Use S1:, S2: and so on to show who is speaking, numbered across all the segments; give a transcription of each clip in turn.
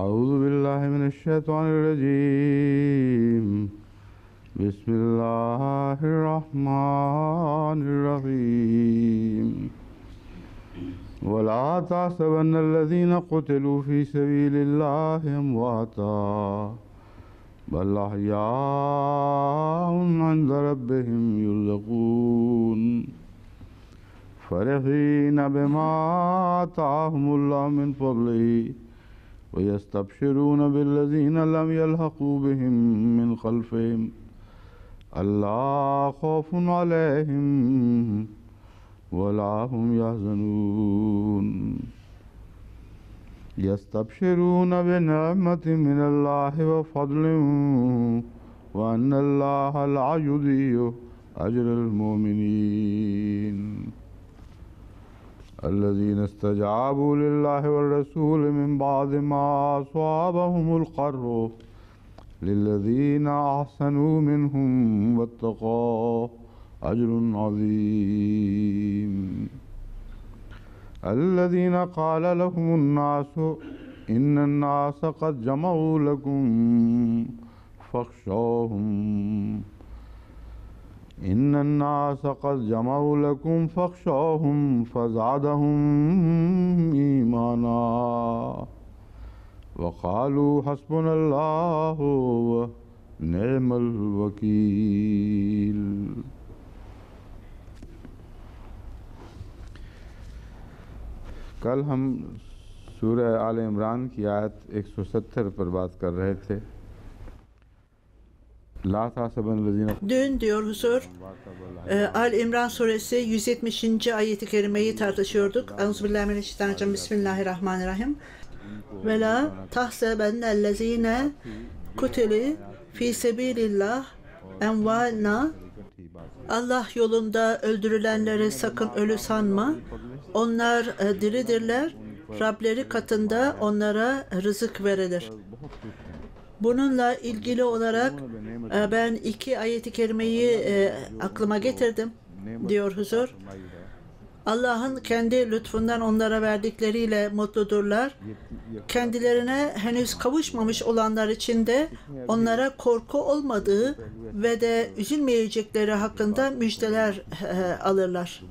S1: أعوذ بالله من الشيطان الرجيم بسم الله الرحمن الرحيم ولا تحسبن الذين قتلوا في سبيل الله أمواتا بل أحياء عند ربهم يرزقون فرحين بما آتاهم الله من فضله ويستبشرون بالذين لم يلحقوا بهم من خلفهم ألا خوف عليهم ولا هم يحزنون يستبشرون بنعمة من الله وفضل وأن الله لا يضيع أجر المؤمنين الذين استجابوا لله والرسول من بعد ما أصابهم القرح للذين أحسنوا منهم واتقوا أجر عظيم الذين قال لهم الناس إن الناس قد جمعوا لكم فاخشوهم إن الناس قد جمعوا لكم فاخشوهم فزادهم إيمانا وقالوا حسبنا الله ونعم الوكيل. कल हम सूरह आल इमरान की आयत 170 पर बात कर रहे थे.
S2: Dün diyor huzur, Al-İmran suresi 170. ayeti kerimeyi tartışıyorduk. Euzubillahimineşşeytanirracim. Bismillahirrahmanirrahim. Ve la tahsebennellezine kutili fi sebilillah envalna. Allah yolunda öldürülenleri sakın ölü sanma. Onlar diridirler. Rableri katında onlara rızık verilir. Bununla ilgili olarak ben iki ayeti kerimeyi aklıma getirdim diyor huzur. Allah'ın kendi lütfundan onlara verdikleriyle mutludurlar. Kendilerine henüz kavuşmamış olanlar için de onlara korku olmadığı ve de üzülmeyecekleri hakkında müjdeler alırlar.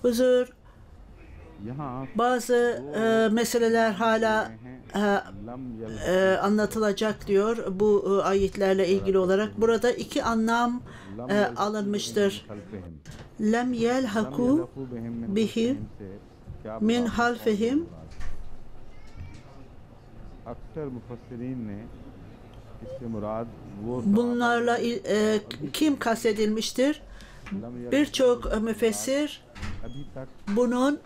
S2: Huzur, bazı meseleler hala anlatılacak diyor bu ayetlerle ilgili olarak. Burada iki anlam alınmıştır. Lem yelhaku bihim min halfihim. Bunlarla kim kastedilmiştir? Birçok müfessir bunun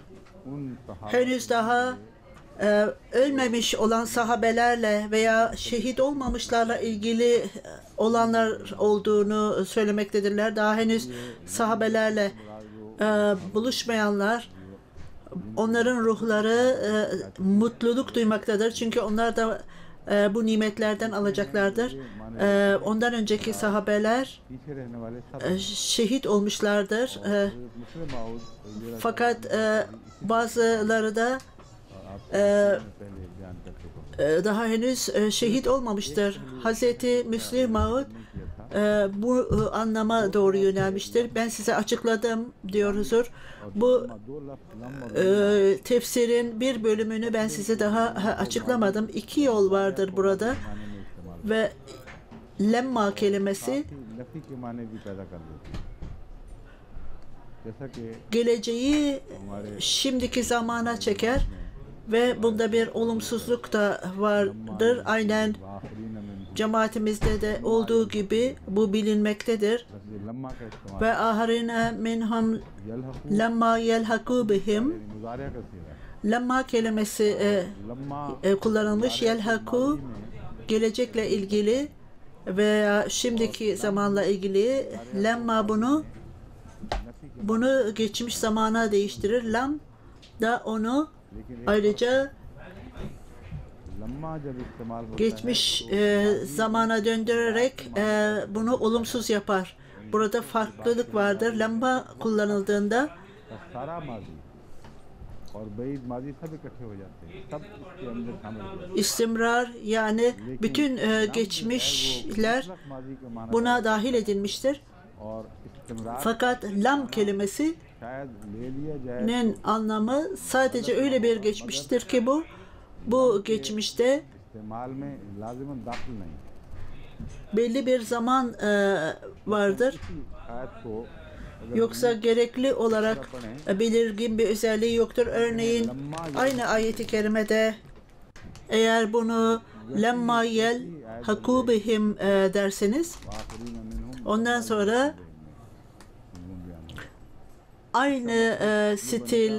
S2: henüz daha ölmemiş olan sahabelerle veya şehit olmamışlarla ilgili olanlar olduğunu söylemektedirler. Daha henüz sahabelerle buluşmayanlar, onların ruhları mutluluk duymaktadır. Çünkü onlar da bu nimetlerden alacaklardır. Ondan önceki sahabeler şehit olmuşlardır. Fakat bazıları da daha henüz şehit olmamıştır. Hazreti Müslim Maud bu anlama doğru yönelmiştir. Ben size açıkladım diyor huzur. Bu tefsirin bir bölümünü ben size daha açıklamadım. İki yol vardır burada ve lemma kelimesi geleceği şimdiki zamana çeker ve bunda bir olumsuzluk da vardır. Aynen cemaatimizde de olduğu gibi bu bilinmektedir. Ve aharine minhum lemma yelhaku bihim. Lemma kelimesi kullanılmış. Yelhaku gelecekle ilgili veya şimdiki zamanla ilgili. Lemma bunu geçmiş zamana değiştirir. Lam da onu ayrıca geçmiş zamana döndürerek bunu olumsuz yapar. Burada farklılık vardır. Lemma kullanıldığında
S1: और बईद माजी सब इकट्ठे हो जाते हैं, सब इसके अंदर शामिल हो जाते हैं।
S2: İstimrar yani bütün geçmişler
S1: मुतलक माजी के माना
S2: buna dahil edilmiştir.
S1: और इस्तिमरार
S2: Fakat lam kelimesinin
S1: शायद ले लिया जाए
S2: anlamı sadece öyle bir geçmiştir ki bu geçmişte
S1: इस्तेमाल में लाजिमन दाखिल नहीं।
S2: belli bir zaman vardır.
S1: इसी आयत को अगर
S2: Yoksa gerekli olarak belirgin bir özelliği yoktur. Örneğin aynı ayeti kerimede eğer bunu lemma yel hakubihim derseniz
S1: आखिरीन मिनहुम
S2: ondan sonra aynı stil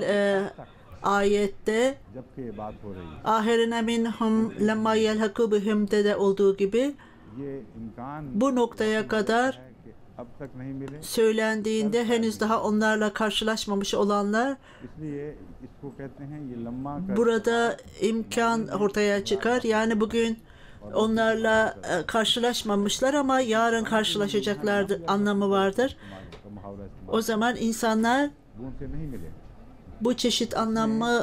S2: ayette
S1: जबकि ये बात हो रही है,
S2: ahirine minhum lemma yel hakubihim'de de olduğu gibi
S1: ये इम्कान
S2: bu noktaya kadar
S1: है कि अब तक नहीं मिले,
S2: söylendiğinde henüz daha onlarla karşılaşmamış olanlar
S1: इसलिए इसको कहते हैं ये लम्मा का
S2: burada imkan ortaya çıkar. Yani bugün onlarla karşılaşmamışlar ama yarın karşılaşacaklardır anlamı vardır.
S1: मुहावरा इस्तेमाल
S2: O zaman insanlar
S1: बूंद से नहीं मिले।
S2: bu çeşit anlamı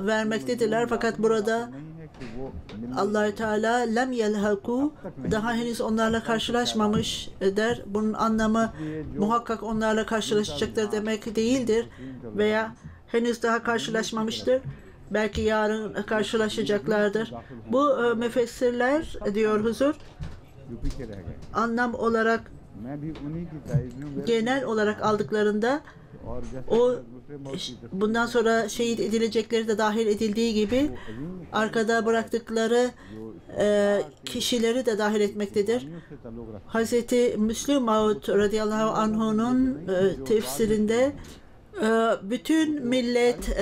S2: vermektedirler. Fakat burada
S1: नहीं है कि वो मिलने
S2: Allah-u Teala lem yelhaku daha henüz onlarla karşılaşmamış der. Bunun anlamı muhakkak onlarla karşılaşacaktır demek değildir. Veya henüz daha karşılaşmamıştır. Belki yarın karşılaşacaklardır. Bu müfessirler diyor huzur
S1: UP के रह गए।
S2: anlam olarak
S1: मैं भी उन्हीं की तारीफ में
S2: genel olarak aldıklarında
S1: और जैसे
S2: o
S1: दूसरे मौत की
S2: bundan sonra şehit edilecekleri de dahil edildiği gibi arkada bıraktıkları kişileri de dahil etmektedir.
S1: से ताल्लुक रखते
S2: Hazreti Müslim Maud radıyallahu anhu'nun tefsirinde bütün millet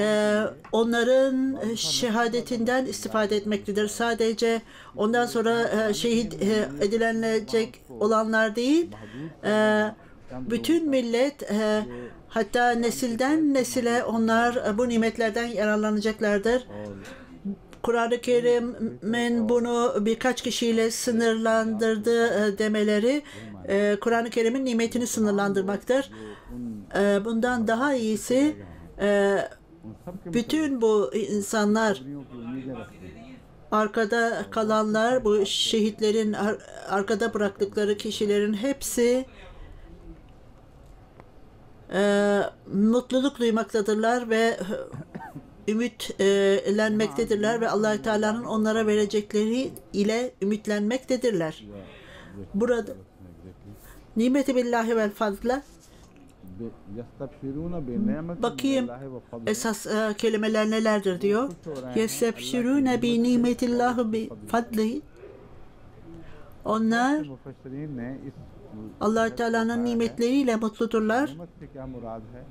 S2: onların şehadetinden istifade etmektedir. Sadece ondan sonra şehit edilecek olanlar değil, bütün millet hatta nesilden nesile onlar bu nimetlerden yararlanacaklardır. Kur'an-ı Kerim'in bunu birkaç kişiyle sınırlandırdığı demeleri Kur'an-ı Kerim'in nimetini sınırlandırmaktır. Bundan daha iyisi bütün bu insanlar
S1: की उम्मीदें रखते हैं।
S2: arkada kalanlar bu şehitlerin arkada bıraktıkları kişilerin hepsi mutluluk duymaktadırlar ve ümitlenmektedirler ve Allah-u Teala'nın onlara verecekleri ile ümitlenmektedirler. Burada nimeti billahi vel fazla
S1: यस्तबशिरून बेनेमत
S2: bakayım
S1: मिनल्लाहि व फضल।
S2: esas kelimeler nelerdir diyor. Yestebşirûne bi nimetillahi bi fadlihi. Onlar
S1: मुफस्सिरीन ने इस
S2: Allah-u Teala'nın nimetleriyle mutludurlar
S1: नेमत से क्या मुराद है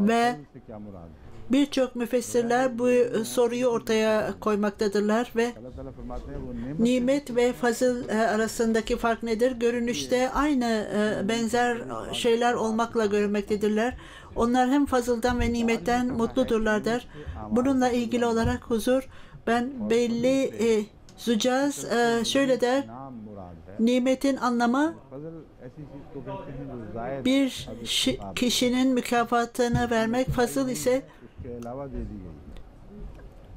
S2: ve
S1: से क्या मुराद है।
S2: birçok müfessirler bu soruyu ortaya koymaktadırlar ve
S1: अल्लाह ताला फरमाते हैं वो नेमत
S2: nimet ve fazıl arasındaki fark nedir? Görünüşte aynı benzer şeyler olmakla görünmektedirler. Onlar hem fazıldan ve nimetten mutludurlar der. Bununla ilgili olarak huzur ben belli Zucaz şöyle der.
S1: नाम मुराद है।
S2: Nimetin anlamı
S1: फजल ऐसी चीज को कहते हैं जो जायद
S2: bir kişinin mükafatını vermek, fazıl ise
S1: उसके अलावा दे दी गई।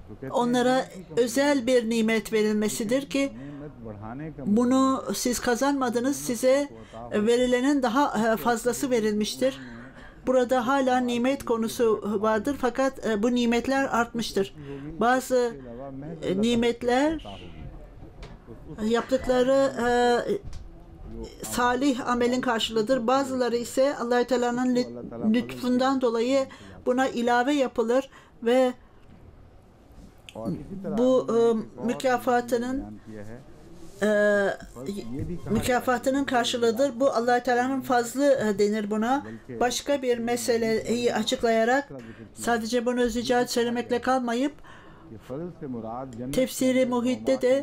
S1: तो कहते हैं
S2: onlara özel bir nimet verilmesidir ki
S1: नेमत बढ़ाने का
S2: bunu siz kazanmadınız, size verilenin daha fazlası verilmiştir. Burada hala nimet konusu vardır fakat bu nimetler artmıştır. Bazı nimetler yaptıkları salih amelin karşılığıdır. Bazıları ise Allah-u Teala'nın lütfundan dolayı buna ilave yapılır ve
S1: और इसी तरह
S2: bu
S1: एक और
S2: mükafatının
S1: बयान किया है। ये भी कहा
S2: mükafatının karşılığıdır. Bu Allah-u Teala'nın fazlı denir buna. Başka bir meseleyi açıklayarak sadece bunu Züccat söylemekle kalmayıp
S1: कि फजल से मुराद जन्नत
S2: tefsiri muhitte de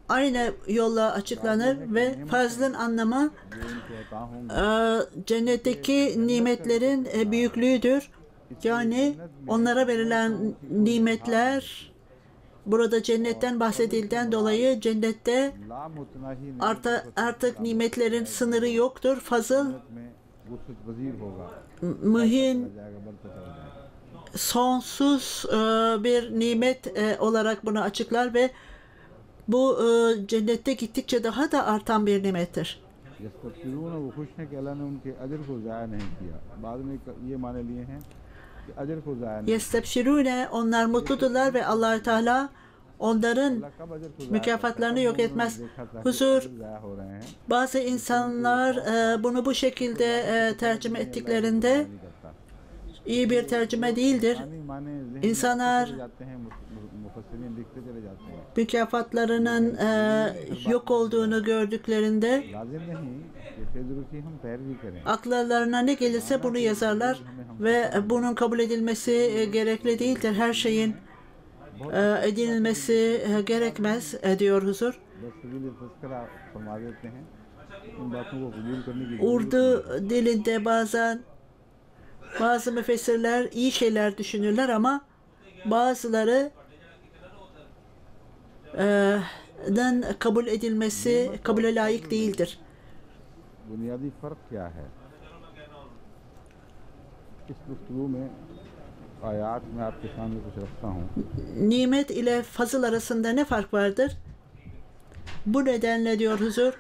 S2: aynı yolla açıklanır ve fazlın anlamı
S1: जो इनके अता होंगे।
S2: cennetteki nimetlerin büyüklüğüdür. Yani onlara verilen nimetler burada cennetten bahsedildiğinden dolayı cennette
S1: ला मुतनाही
S2: artık nimetlerin sınırı yoktur. Fazıl
S1: में वुसअत वजीर होगा,
S2: mühim
S1: जाएगा बढ़ता चला
S2: sonsuz bir nimet olarak bunu açıklar ve bu cennette gittikçe daha da artan bir nimettir.
S1: यस्तब्शिरून वो खुश हैं कि अल्लाह ने उनके अजर को ज़ाया नहीं किया। बाद में ये माने लिए हैं कि अजर को ज़ाया नहीं
S2: Yestebşirûne, onlar mutludurlar ve Allah Teala onların
S1: अल्लाह कब अजर को ज़ाया
S2: mükafatlarını yok etmez.
S1: देखा था कि
S2: Huzur,
S1: अजर ज़ाया हो रहे हैं
S2: bazı insanlar bunu bu şekilde tercüme ettiklerinde
S1: नहीं करता।
S2: iyi bir tercüme değildir.
S1: माने माने ज़हन में
S2: İnsanlar
S1: चले जाते हैं, मुफस्सिरीन लिखते चले जाते हैं।
S2: mükafatlarının yok olduğunu gördüklerinde
S1: लाजिम नहीं कि फेज़ुल की हम पैरवी करें।
S2: akıllarına ne gelirse bunu yazarlar ve bunun kabul edilmesi gerekli değildir. Her şeyin edinilmesi gerekmez diyor huzur.
S1: बस सजील तस्करा फरमा देते हैं। इन बातों को कबूल करने की
S2: Urdu dilinde bazen bazı müfessirler iyi şeyler düşünürler ama bazıları kabul edilmesi kabule layık değildir.
S1: बुनियादी फ़र्क क्या है? इस गुफ्तगू में आयात में आपके सामने कुछ रखता हूँ।
S2: Nimet ile fazıl arasında ne fark vardır? Bu nedenle diyor huzur,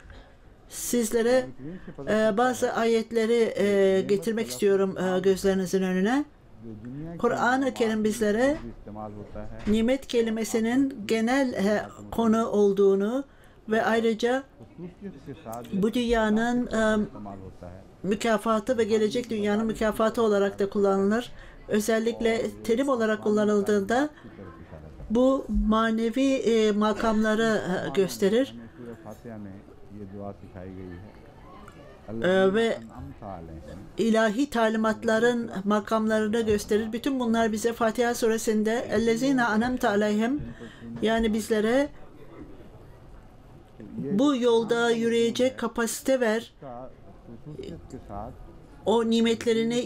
S2: sizlere bazı ayetleri getirmek istiyorum gözlerinizin önüne.
S1: जो दुनिया
S2: Kur'an-ı Kerim bizlere
S1: की इस्तेमाल होता है
S2: nimet kelimesinin genel konu olduğunu ve ayrıca
S1: खसूसियत के साथ
S2: bu dünyanın
S1: इस्तेमाल होता है।
S2: mükafatı ve gelecek dünyanın mükafatı olarak da kullanılır. Özellikle terim olarak kullanıldığında bu manevi makamları gösterir.
S1: हमें सूरह फातिहा में ये दुआ सिखाई गई है।
S2: Ve
S1: अनअमता अलैहिम
S2: ilahi talimatların makamlarını gösterir. Bütün bunlar bize Fatiha suresinde "Ellezine anemte aleyhim" yani bizlere bu yolda yürüyecek kapasite ver.
S1: का खसूसियत के साथ
S2: O nimetlerini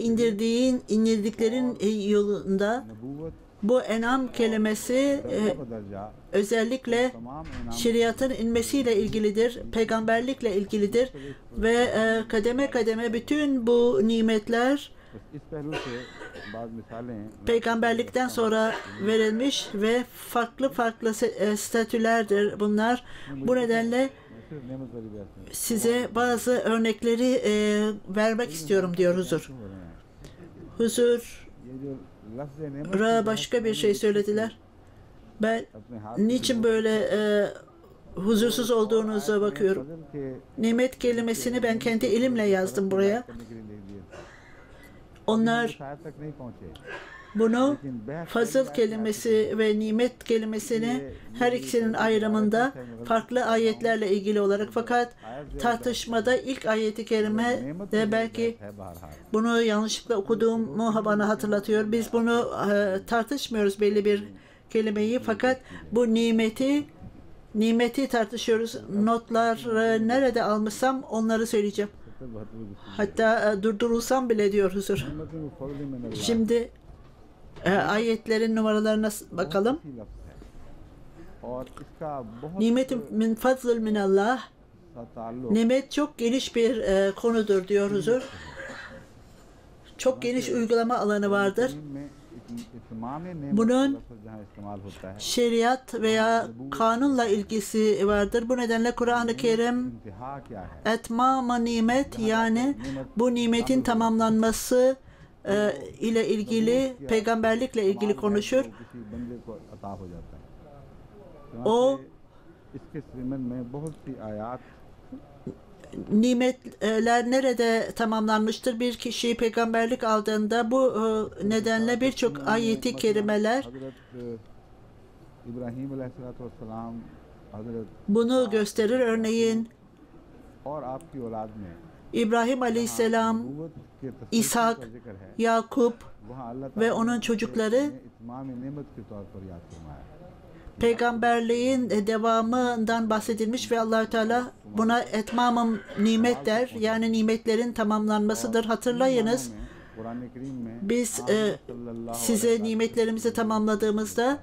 S2: indirdiklerin yolunda
S1: नबूवत
S2: bu enam kelimesi
S1: का दर्जा
S2: özellikle
S1: तमाम इनाम
S2: şeriatın inmesiyle ilgilidir, peygamberlikle ilgilidir ve kademe kademe bütün bu nimetler
S1: बस इस पहलू से बाद मिसालें
S2: peygamberlikten sonra verilmiş ve farklı farklı statülerdir bunlar. Bu nedenle
S1: सिर्फ नेमत वाली बात नहीं
S2: size bazı örnekleri vermek istiyorum diyor huzur.
S1: हो रहे हैं।
S2: Huzur
S1: ये जो लफ्ज़ नेमत
S2: ra başka bir şey söylediler. Ben
S1: अपने हाथ
S2: niçin böyle huzursuz olduğunuza bakıyorum.
S1: फजल के
S2: Nimet kelimesini ben kendi elimle yazdım buraya.
S1: करने के लिए लिख दिए।
S2: Onlar
S1: शायद तक नहीं पहुंचे
S2: bunu
S1: लेकिन बहस
S2: fazıl kelimesi ve nimet kelimesini her ikisinin ayrımında farklı ayetlerle ilgili olarak fakat tartışmada ilk ayeti kerime de belki
S1: है बहरहाल
S2: bunu yanlışlıkla okuduğumu bana hatırlatıyor. Biz bunu tartışmıyoruz belli bir kelimeyi fakat bu nimeti tartışıyoruz. Notları nerede almışsam onları söyleyeceğim.
S1: 72
S2: Hatta durdurulsam bile diyor huzur.
S1: नेमत में फजल में नजर
S2: Şimdi ayetlerin numaralarına bakalım.
S1: ही लफ्ज़ है और इसका बहुत
S2: Nimetin min fazl minallah.
S1: सा ताल्लुक
S2: Nimet çok geniş bir konudur diyor huzur. Çok geniş uygulama alanı vardır.
S1: में इत्माम नेमत
S2: Bunun
S1: का लफ्ज़ जहाँ इस्तेमाल होता है
S2: şeriat veya kanunla ilgisi vardır. Bu nedenle Kur'an-ı Kerim
S1: इंतहा क्या है
S2: etmama nimet yani bu nimetin tamamlanması ile ilgili peygamberlikle ilgili konuşur.
S1: किसी बंदे को अता हो जाता है
S2: O
S1: इसके ज़िमन में बहुत सी आयात
S2: nimetler nerede tamamlanmıştır? Bir kişi peygamberlik aldığında bu nedenle birçok ayeti kerimeler
S1: हज़रत इब्राहीम अलैहिस्सलाम हज़रत
S2: bunu gösterir. Örneğin
S1: और आपकी औलाद में
S2: İbrahim Aleyhisselam,
S1: नबूवत के तस्दीक
S2: İshak,
S1: का जिक्र है
S2: Yakup
S1: वहाँ अल्लाह
S2: ve
S1: ताला
S2: onun çocukları
S1: इत्माम नेमत के तौर पर याद फरमाया
S2: peygamberliğin devamından bahsedilmiş ve Allahü Teala buna etmamım nimet der. Yani nimetlerin tamamlanmasıdır. Hatırlayınız
S1: Quran करीम में
S2: biz
S1: सल्लल्लाहु
S2: size nimetlerimizi tamamladığımızda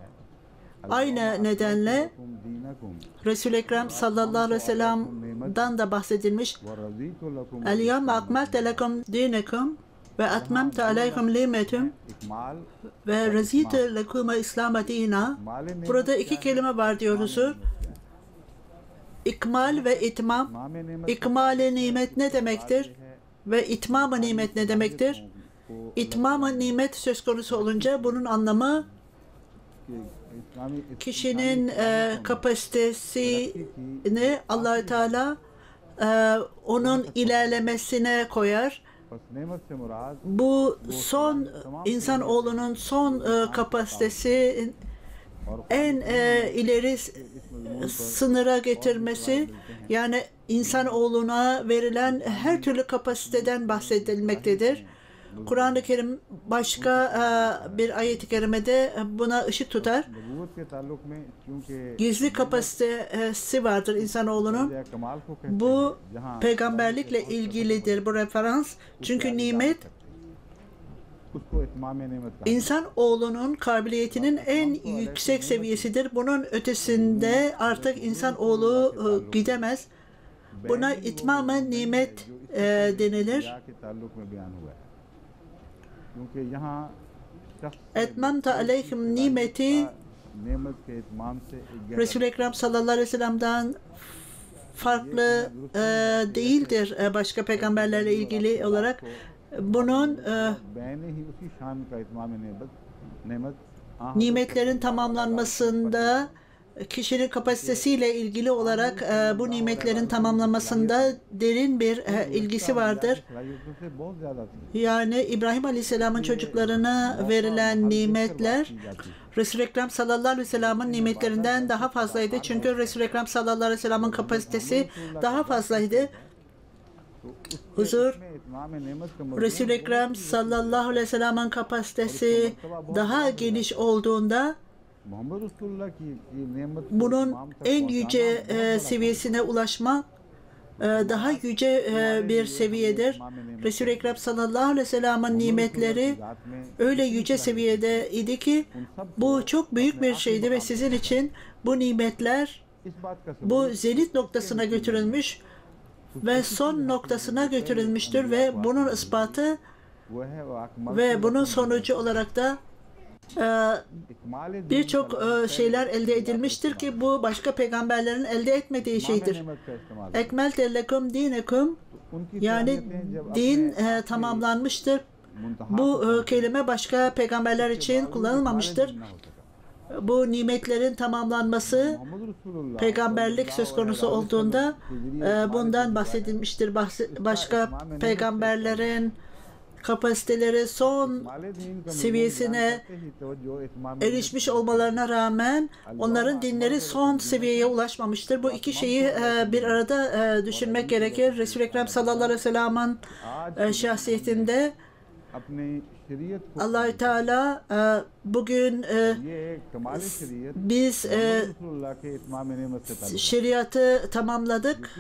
S2: aynı nedenle
S1: दीनकुम
S2: Resul-i Ekrem sallallahu aleyhi ve sellem'dan da bahsedilmiş.
S1: व रज़ीतु लकुम
S2: El-yevme akmelte lekum dinekum ve atmemtu aleykum nimetum
S1: ikmal
S2: ve razîtu lekum İslam dîna. Burada iki kelime var diyor huzur. İkmal ve itmam. İkmal-i nimet ne demektir? Ve itmam-ı nimet ne demektir? İtmam-ı nimet söz konusu olunca bunun anlamı kişinin kapasitesini Allah-u Teala onun ilerlemesine koyar. Bu son insanoğlunun son kapasitesi en ileri sınıra getirmesi, yani insanoğluna verilen her türlü kapasiteden bahsedilmektedir. Kur'an-ı Kerim başka bir ayet-i kerimede buna ışık tutar. Gizli kapasitesi vardır insanoğlunun. Bu peygamberlikle ilgilidir bu referans. Çünkü nimet İnsanoğlunun kabiliyetinin en yüksek seviyesidir. Bunun ötesinde artık insanoğlu gidemez. Buna itmam-ı nimet denilir. Etmemtu aleykum nimeti Resul-i Ekrem sallallahu aleyhi ve sellem'den farklı değildir başka peygamberlerle ilgili olarak. Bunun nimetlerin tamamlanmasında kişinin kapasitesiyle ilgili olarak bu nimetlerin tamamlanmasında derin bir ilgisi vardır. Yani İbrahim Aleyhisselam'ın çocuklarına verilen nimetler Resul-i Ekrem sallallahu aleyhi ve sellem'in nimetlerinden daha fazlaydı. Çünkü Resul-i Ekrem sallallahu aleyhi ve sellem'in kapasitesi daha fazlaydı. Huzur, Resul-i Ekrem sallallahu aleyhi ve sellem'in kapasitesi daha geniş olduğunda bunun en yüce seviyesine ulaşmak daha yüce bir seviyedir. Resul-i Ekrem sallallahu aleyhi ve sellem'in nimetleri öyle yüce seviyede idi ki bu çok büyük bir şeydi ve sizin için bu nimetler bu zenit noktasına götürülmüş ve son noktasına götürülmüştür ve bunun ispatı ve bunun sonucu olarak da birçok şeyler elde edilmiştir ki bu başka peygamberlerin elde etmediği şeydir. Ekmelte lekum dinekum, yani din tamamlanmıştır. Bu kelime başka peygamberler için kullanılmamıştır. Bu nimetlerin tamamlanması peygamberlik söz konusu olduğunda bundan bahsedilmiştir. Başka peygamberlerin kapasiteleri son seviyesine erişmiş olmalarına rağmen onların dinleri son seviyeye ulaşmamıştır. Bu iki şeyi bir arada düşünmek gerekir. Resul-i Ekrem sallallahu aleyhi ve sellem'in şahsiyetinde Allah-u Teala bugün biz şeriatı tamamladık.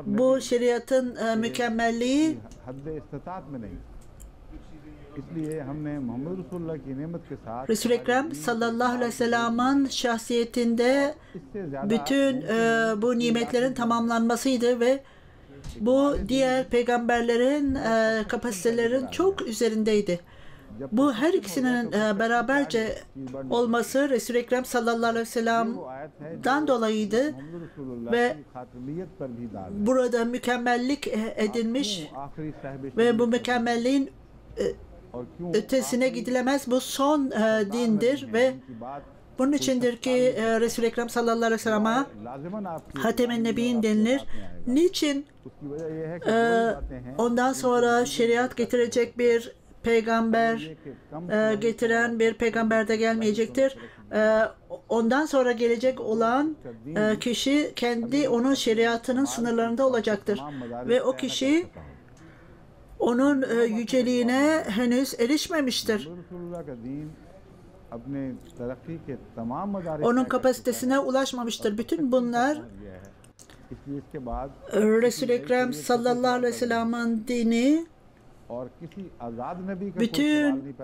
S2: Bu şeriatın mükemmelliği Resul-i Ekrem sallallahu aleyhi ve sellem'in şahsiyetinde bütün bu nimetlerin tamamlanmasıydı ve bu diğer peygamberlerin kapasitelerin çok üzerindeydi. Bu her ikisinin beraberce olması Resul-i Ekrem sallallahu aleyhi ve sellem'den dolayıydı ve burada mükemmellik edilmiş ve bu mükemmelliğin ötesine gidilemez. Bu son dindir ve bunun içindir ki Resul-i Ekrem sallallahu aleyhi ve sellem'e Hatem-i Nebiyin denilir. Niçin ondan sonra şeriat getirecek bir peygamber getiren bir peygamber de gelmeyecektir. Ondan sonra gelecek olan kişi kendi onun şeriatının sınırlarında olacaktır. Ve o kişi onun yüceliğine henüz erişmemiştir. Onun kapasitesine ulaşmamıştır. Bütün bunlar Resul-i Ekrem sallallahu aleyhi ve sellem'in dini bütün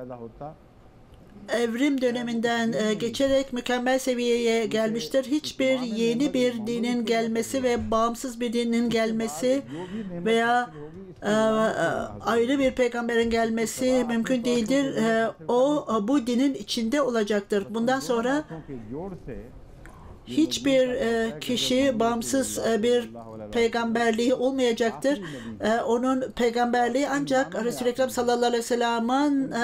S2: evrim döneminden geçerek mükemmel seviyeye gelmiştir. Hiçbir yeni bir dinin gelmesi ve bağımsız bir dinin gelmesi veya ayrı bir peygamberin gelmesi mümkün değildir. O bu dinin içinde olacaktır. Bundan sonra hiçbir kişi bağımsız bir peygamberliği olmayacaktır. Onun peygamberliği ancak Resul-i Ekrem sallallahu aleyhi ve sellem'in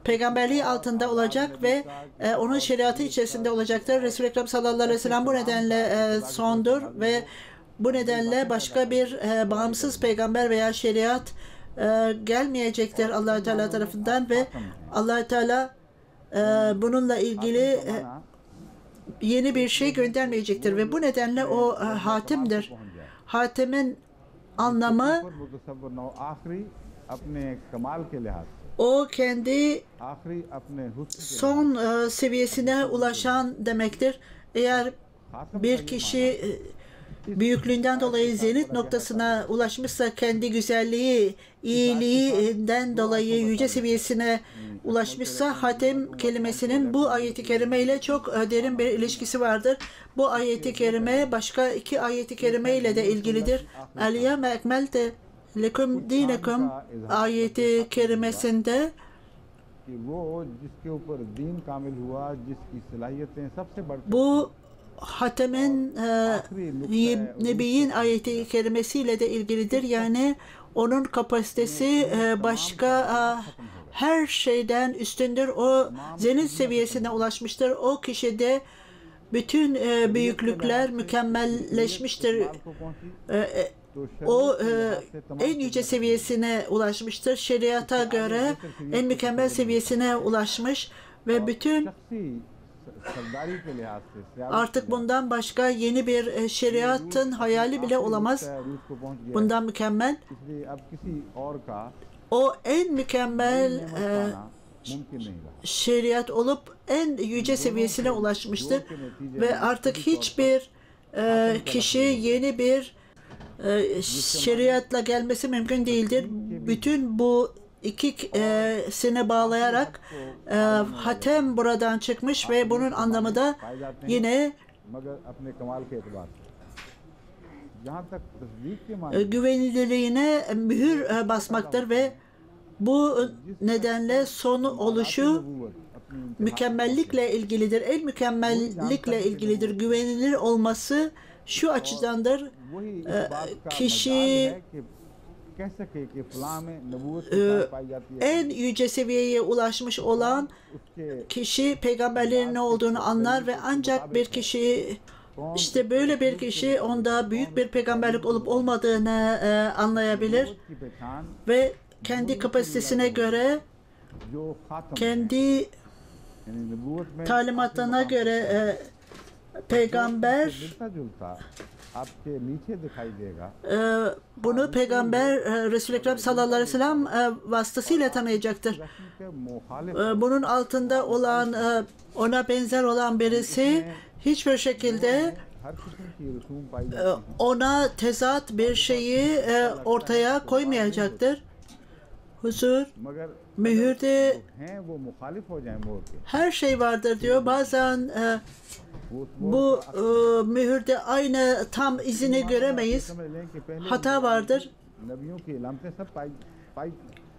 S2: peygamberliği altında olacak ve onun şeriatı içerisinde olacaktır. Resul-i Ekrem sallallahu aleyhi ve sellem bu nedenle sondur ve bu nedenle başka bir bağımsız peygamber veya şeriat gelmeyecektir Allah Teala tarafından ve Allah Teala bununla ilgili yeni bir şey göndermeyecektir ve bu nedenle o hatimdir. Hatimin anlamı o kendi son seviyesine ulaşan demektir. Eğer bir kişi büyüklüğünden dolayı zenit noktasına ulaşmışsa, kendi güzelliği, iyiliğinden dolayı yüce seviyesine ulaşmışsa, hatem kelimesinin bu ayeti kerime ile çok derin bir ilişkisi vardır. Bu ayeti kerime başka iki ayeti kerime ile de ilgilidir. El-yevme ekmelte lekum dinekum ayeti kerimesinde bu hatemin Nebi'in ayeti kerimesiyle de ilgilidir. Yani onun kapasitesi başka her şeyden üstündür. O zenit seviyesine ulaşmıştır. O kişide bütün büyüklükler mükemmelleşmiştir. O en yüce seviyesine ulaşmıştır. Şeriata göre en mükemmel seviyesine ulaşmış ve bütün artık bundan başka yeni bir şeriatın hayali bile olamaz. Bundan mükemmel. O en mükemmel şeriat olup en yüce seviyesine ulaşmıştır. Ve artık hiçbir kişi yeni bir şeriatla gelmesi mümkün değildir. Bütün bu ikisini bağlayarak hatem buradan çıkmış ve bunun anlamı da yine güvenilirliğine mühür basmaktır ve bu nedenle sonu oluşu mükemmellikle ilgilidir. En mükemmellikle ilgilidir. Güvenilir olması şu açıdandır. Kişi en yüce seviyeye ulaşmış olan kişi peygamberlerin ne olduğunu anlar ve ancak bir kişi, işte böyle bir kişi onda büyük bir peygamberlik olup olmadığını anlayabilir ve kendi kapasitesine göre, kendi talimatlarına göre peygamber bunu peygamber Resul-i Ekrem sallallahu aleyhi ve sellem vasıtasıyla tanıyacaktır. Bunun altında olan, ona benzer olan birisi hiçbir şekilde ona tezat bir şeyi ortaya koymayacaktır. Huzur, mühürde her şey vardır diyor. Bazen bu mühürde aynı tam izini göremeyiz. Hata vardır.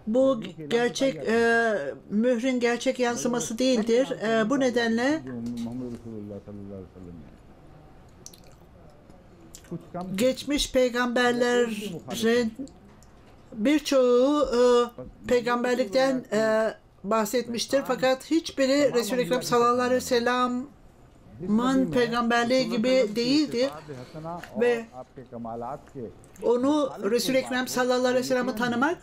S2: Bu gerçek mührün gerçek yansıması değildir. Bu nedenle geçmiş peygamberlerin birçoğu peygamberlikten bahsetmiştir. Fakat hiçbiri Resul-i Ekrem sallallahu aleyhi ve sellem'in peygamberliği gibi değildir. Ve onu Resul-i Ekrem sallallahu aleyhi ve sellem'i tanımak,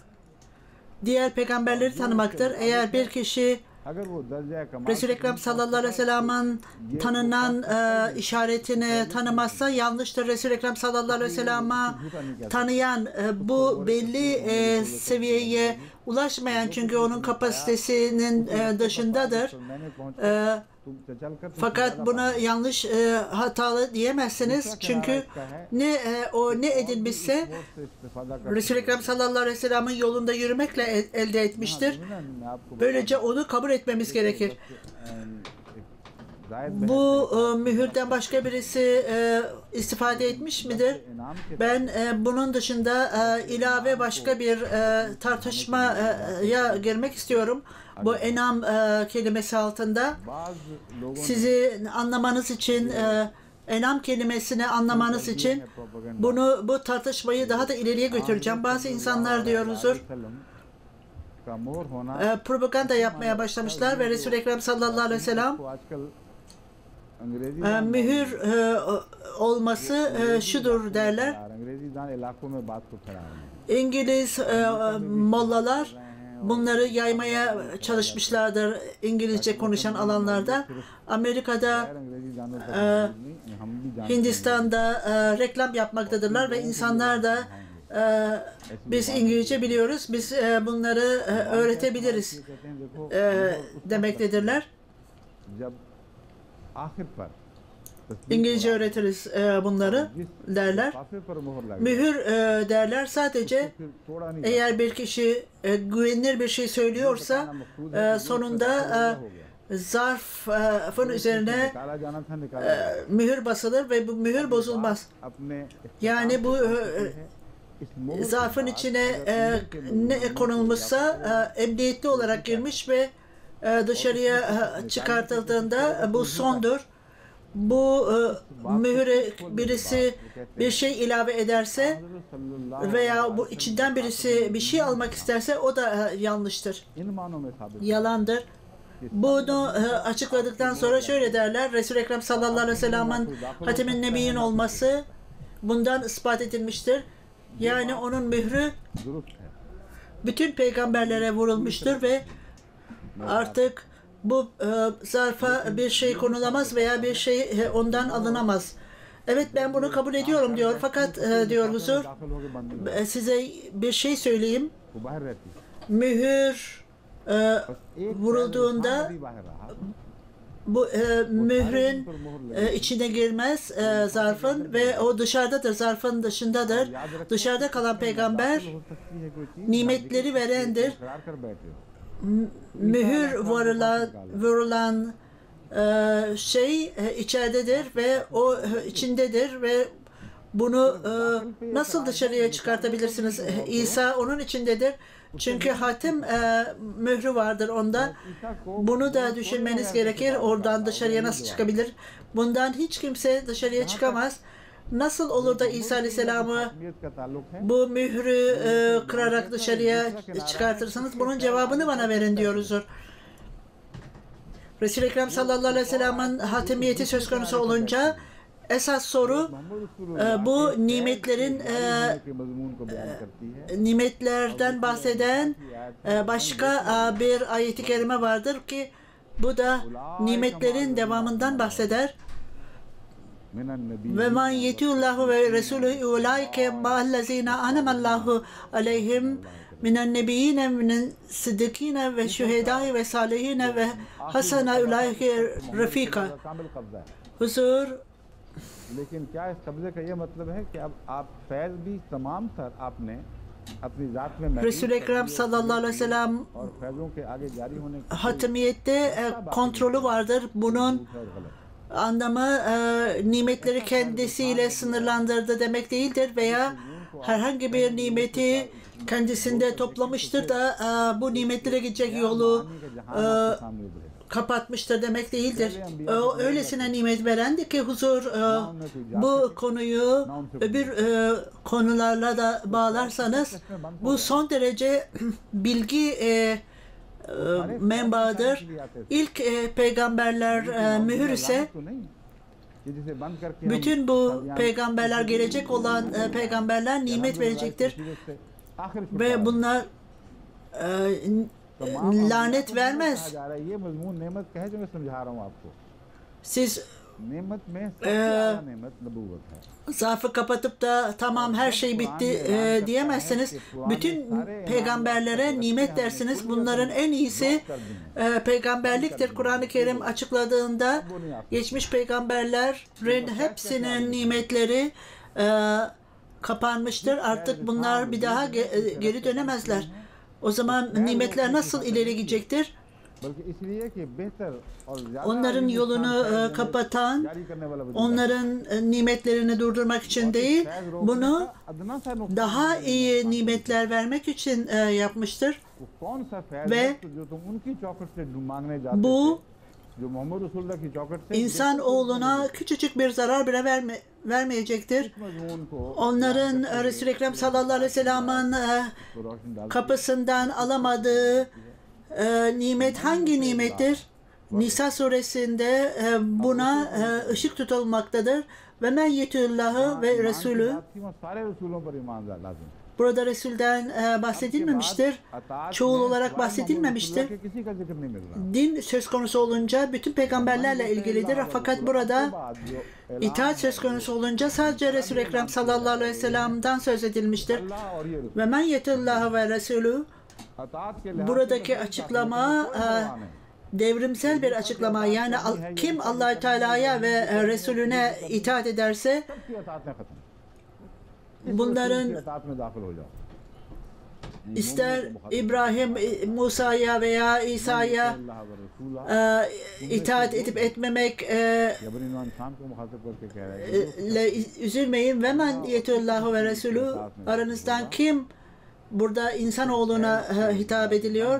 S2: diğer peygamberleri tanımaktır. Eğer bir kişi Resul-i Ekrem sallallahu aleyhi ve sellem'in tanınan işaretini tanımazsa yanlıştır. Resul-i Ekrem sallallahu aleyhi ve sellem'i tanıyan bu belli seviyeye ulaşmayan, çünkü onun kapasitesinin dışındadır. Fakat buna yanlış, hatalı diyemezsiniz. Çünkü ne edinmişse Resul-i Ekrem sallallahu aleyhi ve sellem'in yolunda yürümekle elde etmiştir. Böylece onu kabul etmemiz gerekir. Bu mühürden başka birisi istifade etmiş midir? Ben bunun dışında ilave başka bir tartışmaya girmek istiyorum. Bu enam kelimesi altında. Sizi anlamanız için, enam kelimesini anlamanız için bu tartışmayı daha da ileriye götüreceğim. Bazı insanlar diyor huzur, propaganda yapmaya başlamışlar ve Resul-i Ekrem sallallahu aleyhi ve sellem mühür olması şudur derler. İngiliz mollalar bunları yaymaya çalışmışlardır İngilizce konuşan alanlarda. Amerika'da, Hindistan'da reklam yapmaktadırlar ve insanlar da biz İngilizce biliyoruz, biz bunları öğretebiliriz demektedirler. İngilizce öğretiriz bunları derler. Mühür derler sadece eğer bir kişi güvenilir bir şey söylüyorsa sonunda zarfın üzerine mühür basılır ve bu mühür bozulmaz. Yani bu zarfın içine ne konulmuşsa emniyetli olarak girmiş ve dışarıya çıkartıldığında bu sondur. Bu mühüre birisi bir şey ilave ederse veya bu içinden birisi bir şey almak isterse o da yanlıştır. Yalandır. Bunu açıkladıktan sonra şöyle derler. Resul-i Ekrem sallallahu aleyhi ve sellem'in Hatem-i Nebiyyin olması bundan ispat edilmiştir. Yani onun mührü bütün peygamberlere vurulmuştur ve artık bu zarfa bir şey konulamaz veya bir şey ondan alınamaz. Evet, ben bunu kabul ediyorum diyor. Fakat diyor huzur, size bir şey söyleyeyim. Mühür vurulduğunda bu mührün içine girmez zarfın ve o dışarıdadır, zarfın dışındadır. Dışarıda kalan peygamber nimetleri verendir. Mühür vurulan şey içeridedir ve o içindedir ve bunu nasıl dışarıya çıkartabilirsiniz? İsa onun içindedir. Çünkü hatim mührü vardır onda. Bunu da düşünmeniz gerekir. Oradan dışarıya nasıl çıkabilir? Bundan hiç kimse dışarıya çıkamaz. Nasıl olur da İsa Aleyhisselam'ı bu mührü kırarak dışarıya çıkartırsınız? Bunun cevabını bana verin diyoruz. Resul-i Ekrem sallallahu aleyhi ve sellem'in hatemiyeti söz konusu olunca esas soru bu nimetlerden bahseden başka bir ayet-i kerime vardır ki bu da nimetlerin devamından bahseder. Ve men yetiullahu ve resulü ulaike ma'allezine anemallahu aleyhim minen nebiyyine minen sıddıkine ve şühedâi ve salihine ve hasene ulaike refika. Huzur,
S1: लेकिन क्या इस कब्जे का ये मतलब है कि अब आप फैज भी तमाम तर आपने अपनी जात में
S2: Resul-i Ekrem sallallahu aleyhi ve sellem
S1: और फैजों के आगे जारी होने
S2: hatimiyette kontrolü vardır. Bunun anlamı nimetleri kendisiyle sınırlandırdı demek değildir veya herhangi bir nimeti kendisinde toplamıştır da bu nimetlere gidecek yolu kapatmıştır demek değildir. Öylesine nimet verendi ki huzur, bu konuyu öbür konularla da bağlarsanız bu son derece bilgi menbaıdır. İlk peygamberler mühür ise bütün bu peygamberler, gelecek olan peygamberler nimet verecektir ve bunlar lanet vermez. Siz
S3: नेमत में सबसे ज़्यादा नेमत नबूवत है।
S2: zarfı kapatıp da tamam her şey bitti diyemezsiniz. Bütün peygamberlere nimet dersiniz. Bunların en iyisi peygamberliktir. Kur'an-ı Kerim açıkladığında geçmiş peygamberlerin hepsinin nimetleri kapanmıştır. Artık bunlar bir daha geri dönemezler. O zaman nimetler nasıl ileri gidecektir? Onların yolunu kapatan, onların nimetlerini durdurmak için değil, bunu daha iyi nimetler vermek için yapmıştır. Ve bu insan oğluna küçücük bir zarar bile vermeyecektir. Onların Resul-i Ekrem sallallahu aleyhi ve sellem'in kapısından alamadığı nimet hangi nimettir? Nisa suresinde buna ışık tutulmaktadır. Ve men yetiullahı ve Resulü. Burada Resul'den bahsedilmemiştir. Çoğul olarak bahsedilmemiştir. Din söz konusu olunca bütün peygamberlerle ilgilidir. Fakat burada itaat söz konusu olunca sadece Resul-i Ekrem sallallahu aleyhi ve sellem'den söz edilmiştir. Ve men yetiullahı ve Resulü. Buradaki açıklama devrimsel bir açıklama. Yani kim Allah-u Teala'ya ve Resulüne itaat ederse bunların ister İbrahim, Musa'ya veya İsa'ya itaat edip etmemek üzülmeyin. Ve men yetiullahu ve Resulü, aranızdan kim, burada insanoğluna hitap ediliyor,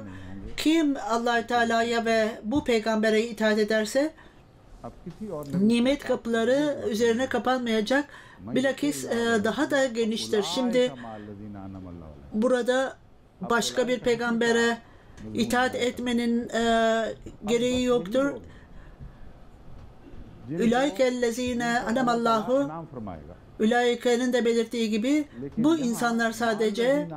S2: kim Allah-u Teala'ya ve bu peygambere itaat ederse nimet kapıları üzerine kapanmayacak. Bilakis daha da geniştir. Şimdi burada başka bir peygambere itaat etmenin gereği yoktur. Ülaikellezine anemallahu, Ülaike'nin de belirttiği gibi bu insanlar sadece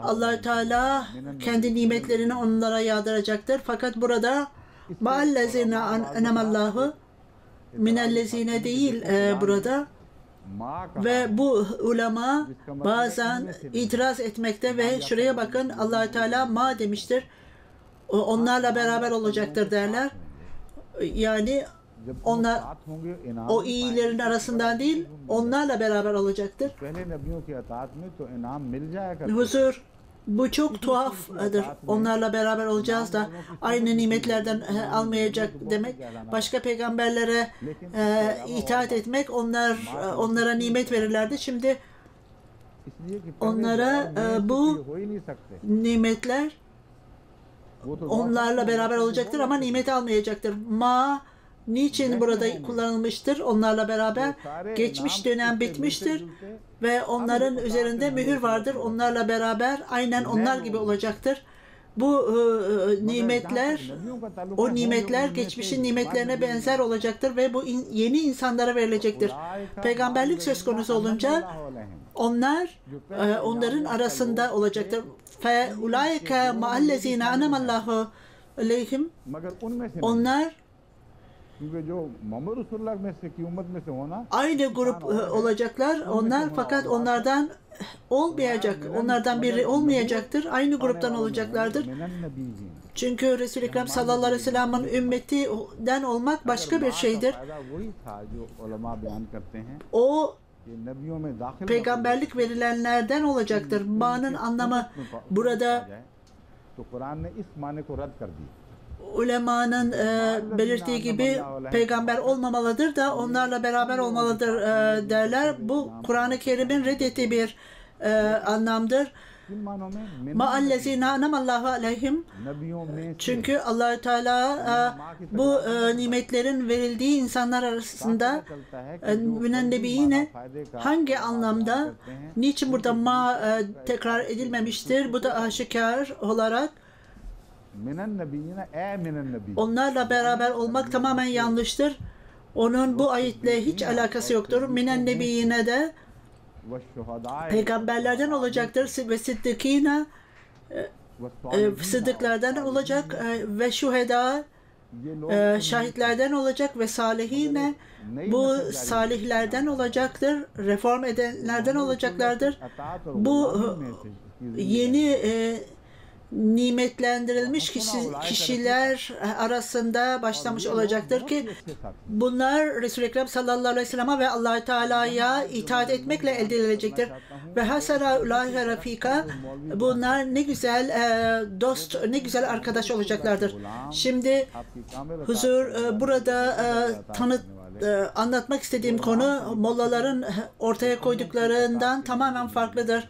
S2: Allah-u Teala kendi nimetlerini onlara yağdıracaktır. Fakat burada ma'allezine anemallahu, minellezine değil burada. Ve bu ulema bazen itiraz etmekte ve şuraya bakın, Allah-u Teala ma demiştir. Onlarla beraber olacaktır derler. Yani onlar o iyilerin arasından değil, onlarla beraber olacaktır. Huzur, bu çok tuhaftır. Onlarla beraber olacağız da aynı nimetlerden almayacak demek. Başka peygamberlere itaat etmek, onlara nimet verirlerdi. Şimdi onlara bu nimetler onlarla beraber olacaktır ama nimet almayacaktır. Niçin burada kullanılmıştır? Onlarla beraber geçmiş dönem bitmiştir ve onların üzerinde mühür vardır. Onlarla beraber aynen onlar gibi olacaktır. Bu nimetler, o nimetler geçmişin nimetlerine benzer olacaktır ve bu yeni insanlara verilecektir. Peygamberlik söz konusu olunca onlar onların arasında olacaktır. Fe ulaike ma'allezine anemallahu aleyhim. Onlar aynı grup olacaklar onlar, fakat onlardan olmayacak. Onlardan biri olmayacaktır. Aynı gruptan olacaklardır. Çünkü Resul-i Ekrem sallallahu aleyhi ve sellem'in ümmetinden olmak başka bir şeydir. O peygamberlik verilenlerden olacaktır. Ma'nın anlamı burada ulemanın belirttiği gibi peygamber olmamalıdır da onlarla beraber olmalıdır derler. Bu Kur'an-ı Kerim'in reddettiği bir anlamdır. Ma'allezine anemallahu aleyhim. Çünkü Allah-u Teala bu nimetlerin verildiği insanlar arasında münennebiyine hangi anlamda, niçin burada ma tekrar edilmemiştir? Bu da aşikar olarak onlarla beraber olmak tamamen yanlıştır. Onun bu ayetle hiç alakası yoktur. Minen nebiyine de peygamberlerden olacaktır ve sıddıkine sıddıklardan olacak ve şuheda şahitlerden olacak ve salihine bu salihlerden olacaktır, reform edenlerden olacaklardır. Bu yeni nimetlendirilmiş kişiler arasında başlamış olacaktır ki bunlar Resul-i Ekrem sallallahu aleyhi ve sellem'e ve Allah-u Teala'ya itaat etmekle elde edilecektir. Ve hasara ulaike rafika, bunlar ne güzel dost, ne güzel arkadaş olacaklardır. Şimdi huzur burada anlatmak istediğim konu mollaların ortaya koyduklarından tamamen farklıdır.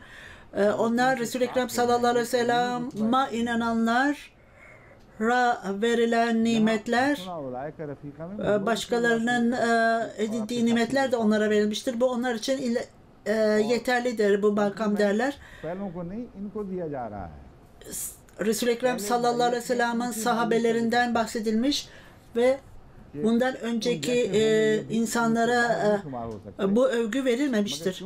S2: Onlar Resul-i Ekrem sallallahu aleyhi ve sellem'e inananlara verilen nimetler, başkalarının edindiği nimetler de onlara verilmiştir. Bu onlar için yeterlidir bu makam derler. Resul-i Ekrem sallallahu aleyhi ve sellem'in sahabelerinden bahsedilmiş ve bundan önceki insanlara bu övgü verilmemiştir.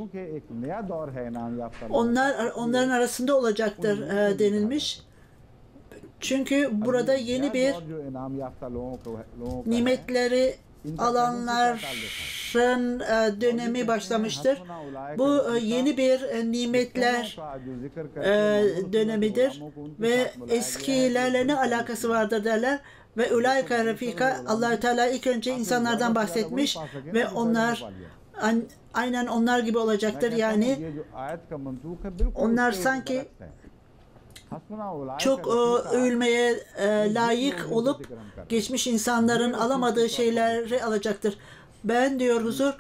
S2: Onların arasında olacaktır denilmiş. Çünkü burada yeni bir nimetleri alanların dönemi başlamıştır. Bu yeni bir nimetler dönemidir ve eskilerle ne alakası vardır derler. Ve ulaika rafika, Allah-u Teala ilk önce insanlardan bahsetmiş ve onlar aynen onlar gibi olacaktır. Yani onlar sanki çok övülmeye layık olup geçmiş insanların alamadığı şeyleri alacaktır. Ben diyor huzur,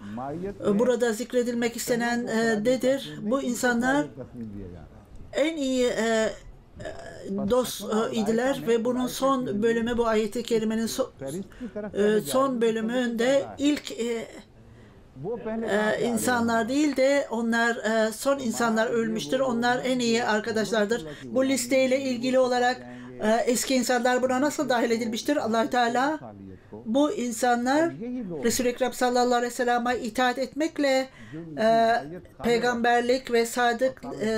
S2: burada zikredilmek istenen nedir? Bu insanlar en iyi dost idiler ve bunun son bölümü, bu ayet-i kerimenin son bölümünde ilk insanlar değil de onlar son insanlar ölmüştür. Onlar en iyi arkadaşlardır. Bu listeyle ilgili olarak eski insanlar buna nasıl dahil edilmiştir? Allah Teala bu insanlar Resul-i Ekrem sallallahu aleyhi ve sellem'e itaat etmekle peygamberlik ve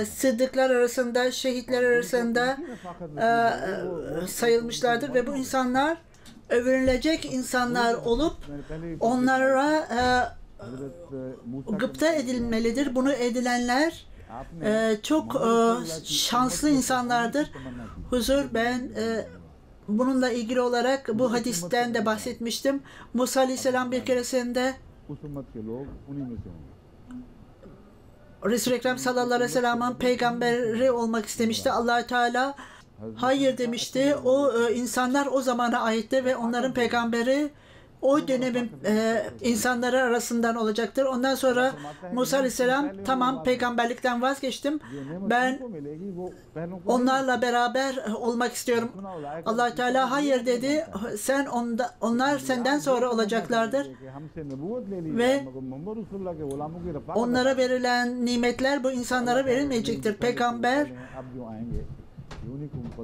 S2: sıddıklar arasında, şehitler arasında sayılmışlardır ve bu insanlar övünülecek insanlar olup onlara gıpta edilmelidir. Bunu edilenler çok şanslı insanlardır. Huzur, ben bununla ilgili olarak bu hadisten de bahsetmiştim. Musa Aleyhisselam bir keresinde Resul-i Ekrem sallallahu aleyhi ve sellem'in peygamberi olmak istemişti. Allah-u Teala hayır demişti. O insanlar o zamana aitti ve onların peygamberi o dönemin insanları arasından olacaktır. Ondan sonra Musa Aleyhisselam, tamam peygamberlikten vazgeçtim. Ben onlarla beraber olmak istiyorum. Allah Teala hayır dedi. Onlar senden sonra olacaklardır. Ve onlara verilen nimetler bu insanlara verilmeyecektir.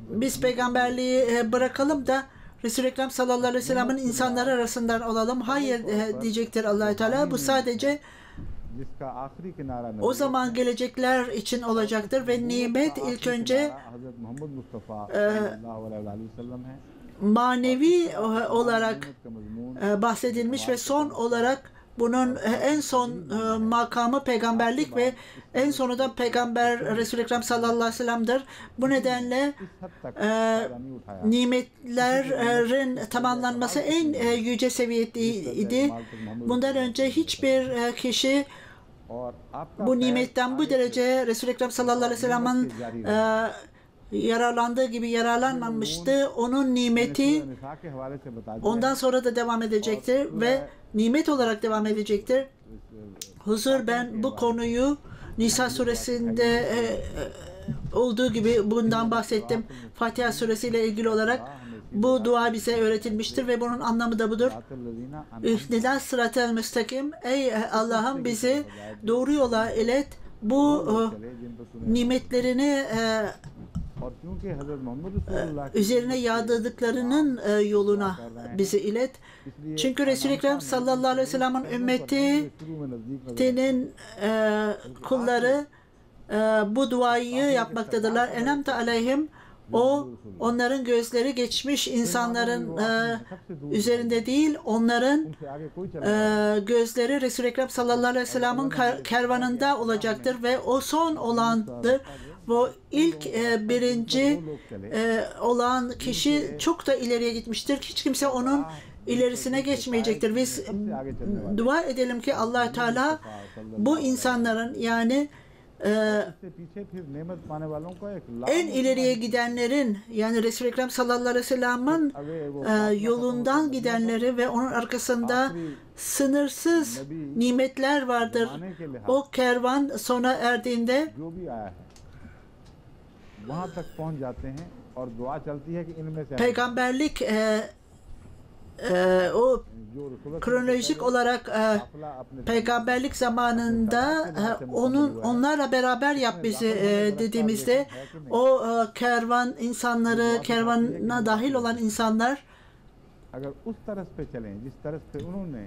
S2: Biz peygamberliği bırakalım da Resul-i Ekrem sallallahu aleyhi ve sellem'in insanları arasından olalım. Hayır diyecektir Allah Teala. Bu sadece o zaman gelecekler için olacaktır ve nimet ilk önce manevi olarak bahsedilmiş ve son olarak bunun en son makamı peygamberlik ve en sonu da peygamber Resul-i Ekrem sallallahu aleyhi ve sellem'dir. Bu nedenle nimetlerin tamamlanması en yüce seviyedeydi. Bundan önce hiçbir kişi bu nimetten bu derece Resul-i Ekrem sallallahu aleyhi ve sellem'in yararlandığı gibi yararlanmamıştı. Onun nimeti ondan sonra da devam edecektir ve nimet olarak devam edecektir. Huzur, ben bu konuyu Nisa suresinde olduğu gibi bundan bahsettim. Fatiha suresiyle ilgili olarak bu dua bize öğretilmiştir ve bunun anlamı da budur. İhdinas sıratel müstakim. Ey Allah'ım, bizi doğru yola ilet. Bu nimetlerini üzerine yağdırdıklarının yoluna bizi ilet. Çünkü Resul-i Ekrem sallallahu aleyhi ve sellem'in ümmetinin kulları bu duayı yapmaktadırlar. Enemte aleyhim O onların gözleri geçmiş insanların üzerinde değil, onların
S3: उनसे आगे कोई चला
S2: gözleri Resul-i Ekrem sallallahu aleyhi ve sellem'in kervanında olacaktır ve o son olandır. Bu ilk birinci olan kişi çok da ileriye gitmiştir. Hiç kimse onun ilerisine geçmeyecektir. Biz dua edelim ki Allah Teala bu insanların yani
S3: इससे पीछे फिर नेमत पाने वालों को एक
S2: en ileriye gidenlerin yani Resul-i Ekrem sallallahu aleyhi ve sellem'in yolundan gidenleri ve onun arkasında sınırsız nimetler vardır. O kervan sona erdiğinde
S3: जो भी आया है वहां तक पहुंच जाते हैं और दुआ चलती है कि इनमें से
S2: peygamberlik o
S3: जो रसूल
S2: kronolojik olarak peygamberlik zamanında onlarla beraber yap bizi dediğimizde o kervan insanları, kervana dahil olan insanlar
S3: अगर उस तरफ पे चलें जिस तरफ से उन्होंने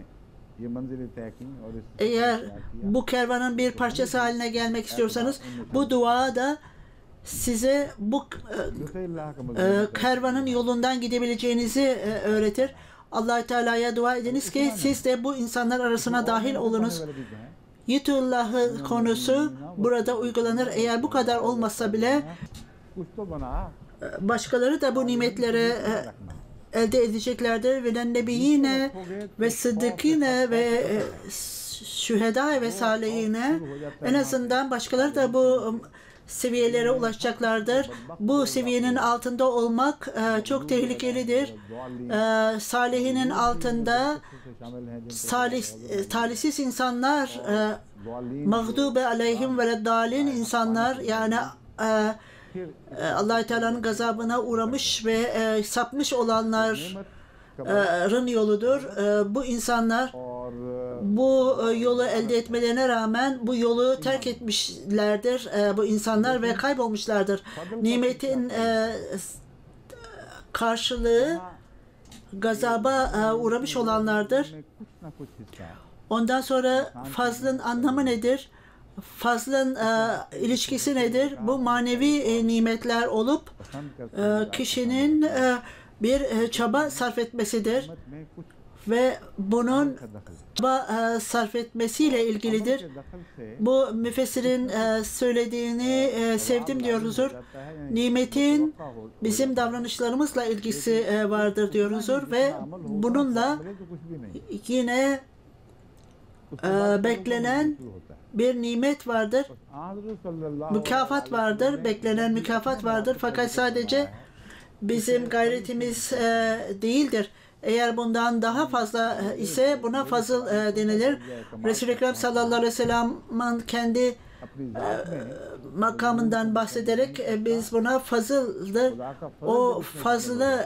S3: ये मंजिलें तय की और इस
S2: eğer bu kervanın bir parçası haline gelmek istiyorsanız bu dua da size bu kervanın yolundan gidebileceğinizi öğretir. Allah Teala'ya dua ediniz ki siz de bu insanlar arasına dahil olunuz. Yitullah'ı konusu burada uygulanır. Eğer bu kadar olmasa bile
S3: कुछ तो बना
S2: başkaları da bu nimetleri elde edeceklerdir. Ve nebiyine ve sıddıkine ve şüheda ve salihine en azından başkaları da bu seviyelere ulaşacaklardır. Bu seviyenin altında olmak çok tehlikelidir. Salihinin altında talihsiz insanlar, mağdube aleyhim ve reddalin insanlar yani Allah-u Teala'nın gazabına uğramış ve sapmış olanların yoludur. Bu insanlar bu yolu elde etmelerine rağmen bu yolu terk etmişlerdir bu insanlar ve kaybolmuşlardır. Nimetin karşılığı gazaba uğramış olanlardır. Ondan sonra fazlın anlamı nedir? Fazlın ilişkisi nedir? Bu manevi nimetler olup kişinin bir çaba sarf etmesidir ve bunun çaba sarf etmesiyle ilgilidir. Bu müfessirin söylediğini sevdim diyoruzdur. Nimetin bizim davranışlarımızla ilgisi vardır diyoruzdur ve bununla yine beklenen bir nimet vardır. Mükafat vardır. Beklenen mükafat vardır. Fakat sadece bizim gayretimiz değildir. Eğer bundan daha fazla ise buna fazıl denilir. Resul-i Ekrem sallallahu aleyhi ve sellem'in kendi makamından bahsederek biz buna fazıldır. O fazlı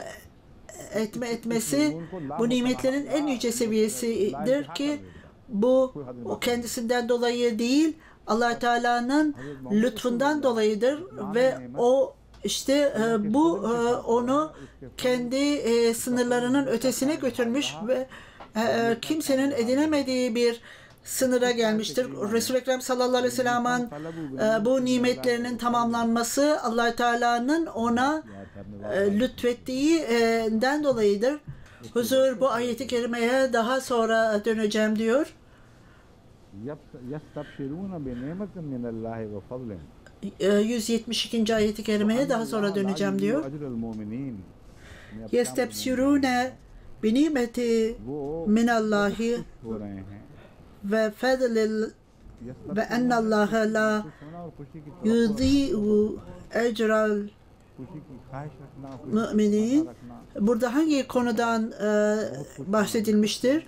S2: etmesi bu nimetlerin en yüce seviyesidir ki bu o kendisinden dolayı değil Allah Teala'nın lütfundan dolayıdır ve o işte bu onu kendi sınırlarının ötesine götürmüş ve kimsenin edinemediği bir sınıra gelmiştir. Resul-i Ekrem sallallahu aleyhi ve sellem'in bu nimetlerinin tamamlanması Allah Teala'nın ona lütfettiğinden dolayıdır. Huzur bu ayeti kerimeye daha sonra döneceğim diyor. 172. ayeti kerimeye daha sonra döneceğim diyor. Yestebsirune binimeti minallahi ve fedlil ve ennallaha la yudhi'u ecral müminin. Burada hangi konudan bahsedilmiştir?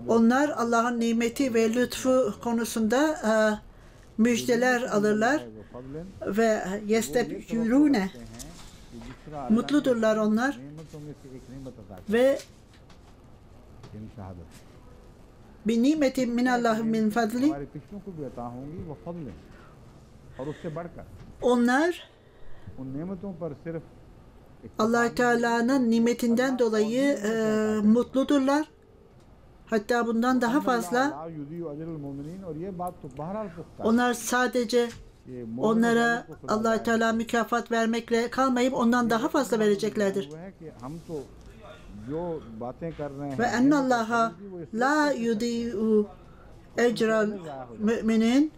S2: Onlar Allah'ın nimeti ve lütfu konusunda müjdeler alırlar ve yestebşirune mutludurlar onlar ve bir nimetin minallahi min fadli onlar Allah Teala'nın nimetinden dolayı mutludurlar. Hatta bundan daha fazla onlar sadece
S3: ये
S2: onlara Allah Teala mükafat vermekle kalmayıp ondan daha fazla vereceklerdir.
S3: हुआ है कि हम तो जो बातें कर रहे हैं
S2: Ve ennallaha la yudi'u ecral müminin,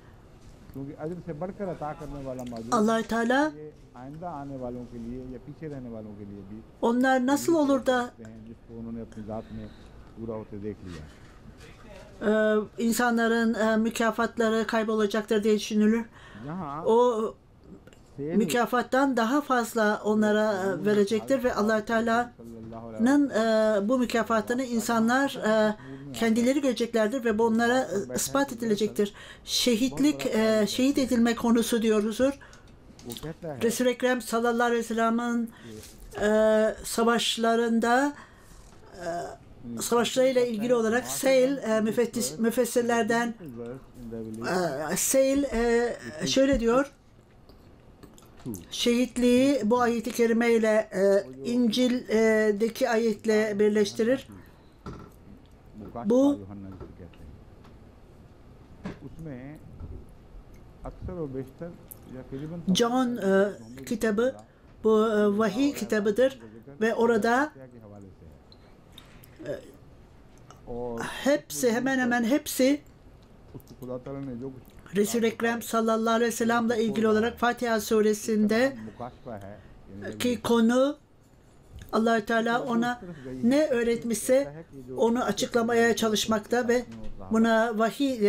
S3: क्योंकि अजर से बढ़कर अता करने वाला मौजूद
S2: Allah Teala
S3: ये आइंदा आने वालों के लिए या पीछे रहने वालों के लिए भी
S2: onlar nasıl olur da
S3: हैं जिसको उन्होंने अपनी जात में पूरा होते देख लिया।
S2: insanların mükafatları kaybolacaktır diye düşünülür.
S3: यहाँ
S2: O
S3: cell
S2: mükafattan daha fazla onlara verecektir ve Allah Teala'nın bu mükafatını insanlar kendileri göreceklerdir ve bu onlara ispat edilecektir. Şehit edilme konusu diyor huzur.
S3: वो कहता है
S2: Resul-i Ekrem sallallahu aleyhi ve sellem'in savaşlarıyla ilgili olarak Seyl müfessirlerden Seyl şöyle diyor: şehitliği bu ayet-i kerime ile İncil'deki ayetle birleştirir. Bu
S3: यूहन्ना जिसे कहते हैं उसमें अक्सर और बेशतर या करीबन
S2: John kitabı, bu vahiy kitabıdır ve orada
S3: के हवाले से है और
S2: hepsi, hemen hemen hepsi
S3: उसको खुदा ताला ने जो कुछ
S2: Resul-i Ekrem sallallahu aleyhi ve sellem'le ilgili olarak Fatiha suresinde
S3: मुकाशफा है यानी
S2: ki konu, Allah Teala ona ne öğretmişse onu açıklamaya çalışmakta ve buna vahiy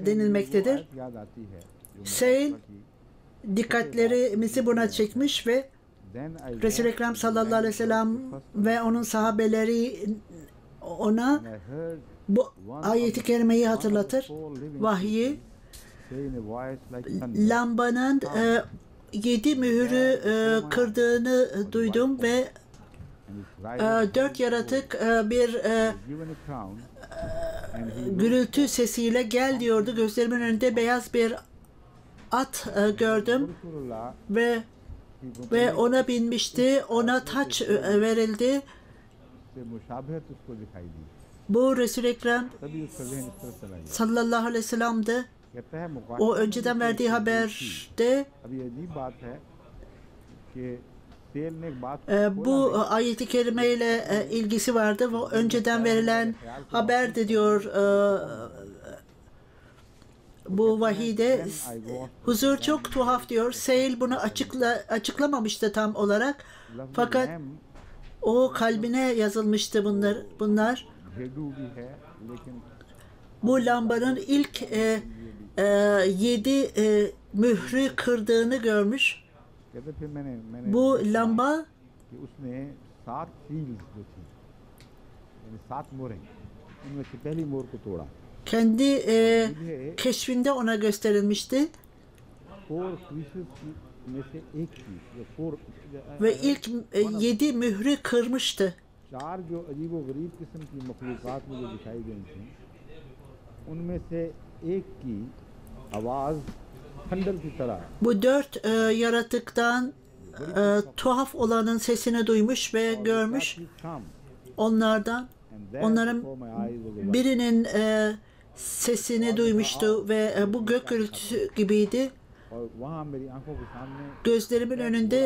S2: denilmektedir.
S3: याद आती है जो
S2: Seyl dikkatlerimizi buna çekmiş ve
S3: then I
S2: Resul-i Ekrem sallallahu aleyhi ve sellem ve onun sahabeleri ona
S3: I heard
S2: bu ayeti kerimeyi hatırlatır. Vahyi,
S3: say in a voice like thunder
S2: lambanın 7 mühürü kırdığını duydum ve
S3: and his right
S2: 4 yaratık bir
S3: given a crown and he
S2: gürültü sesiyle gel diyordu. Gözlerimin önünde beyaz bir at gördüm
S3: Rasulullah
S2: ve ona binmişti. Ona taç verildi.
S3: से मुशाबहत उसको दिखाई दी
S2: Bu Resul-i Ekrem
S3: तभी उसका जहन इस तरफ चला गया
S2: sallallahu aleyhi ve sellem'di.
S3: कहता है मुकाशफा
S2: O önceden verdiği haberde
S3: अब ये अजीब बात है कि सेल ने एक बात
S2: bu ayeti kerime ile ilgisi vardı. Bu önceden verilen haberdi diyor bu vahide. Huzur çok tuhaf diyor. Seyl bunu açıklamamıştı tam olarak. Fakat o kalbine yazılmıştı bunlar.
S3: भेड़ू भी है लेकिन
S2: Bu lambanın ilk 7 mührü kırdığını görmüş.
S3: कहते फिर मैंने
S2: Bu lamba
S3: कि उसने 7 सील्स जो थी यानी 7 मोहरें उनमें से पहली मोहर को तोड़ा
S2: kendi keşfinde ona gösterilmişti.
S3: 4 पीसेस में से एक की जो 4
S2: Ve ilk 7 mührü kırmıştı.
S3: 4 जो अजीब व गरीब किस्म की मखलूक़ात मुझे दिखाई गई थी उनमें से एक की आवाज़ थंडर की तरह
S2: Bu 4 yaratıktan tuhaf olanın sesini duymuş ve görmüş.
S3: शाम
S2: Onlardan onların birinin sesini duymuştu ve bu gök gürültüsü gibiydi.
S3: और वहाँ मेरी आंखों के सामने
S2: Gözlerimin önünde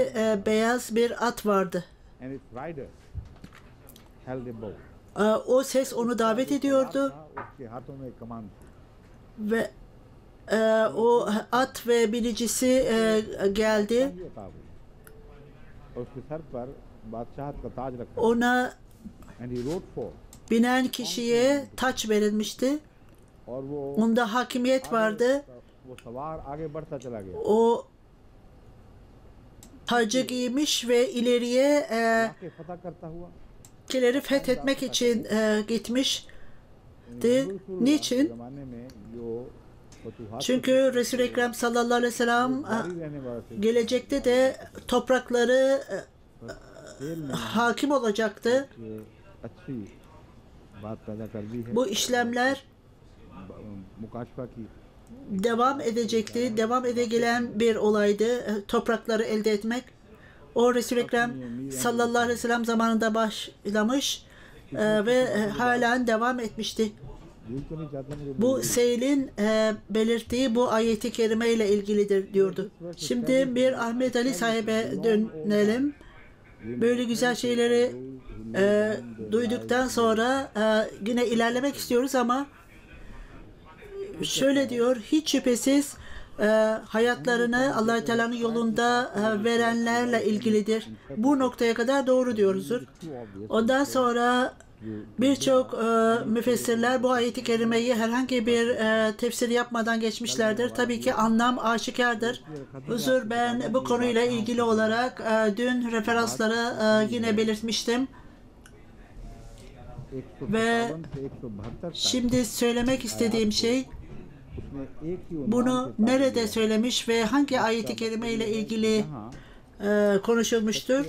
S2: beyaz bir at vardı.
S3: and its rider held a bow
S2: O ses onu davet ediyordu
S3: उसके हाथों में एक कमान थी
S2: ve o at ve binicisi geldi.
S3: ये अता हुई और उसके सर पर बादशाहत का ताज रखा
S2: Ona
S3: and he rode for
S2: binen kişiye taç verilmişti.
S3: और वो
S2: Onda hakimiyet vardı.
S3: वो सवार आगे बढ़ता चला गया
S2: O tacı giymiş ve ileriye
S3: इलाके फतह करता हुआ
S2: ülkeleri fethetmek için gitmişti. Niçin?
S3: जमाने में जो फतूहात
S2: Çünkü Resul-i Ekrem sallallahu aleyhi ve sellem
S3: जारी रहने वाला थे
S2: gelecekte de toprakları
S3: सेल ने
S2: hakim olacaktı.
S3: एक अच्छी बात पैदा कर दी है
S2: Bu işlemler
S3: मुकाशफा की
S2: devam edecekti. Devam gelen bir olaydı. Toprakları elde etmek. O Resul-i Ekrem sallallahu aleyhi ve sellem zamanında başlamış ve halen devam etmişti.
S3: यही तो नहीं चाहते हैं कि
S2: Bu Seyl'in belirttiği bu ayeti kerime ile ilgilidir diyordu. Şimdi Mir Ahmet Ali sahibe dönelim. Böyle güzel şeyleri duyduktan sonra yine ilerlemek istiyoruz ama şöyle diyor, hiç şüphesiz hayatlarını Allah-u Teala'nın yolunda verenlerle ilgilidir. Bu noktaya kadar doğru diyoruzdur. Ondan sonra birçok müfessirler bu ayet-i kerimeyi herhangi bir tefsir yapmadan geçmişlerdir. Tabii ki anlam aşikardır. Huzur, ben bu konuyla ilgili olarak dün referansları yine belirtmiştim. Ve şimdi söylemek istediğim şey, bunu nerede söylemiş ve hangi ayet-i kerime ile ilgili konuşulmuştur.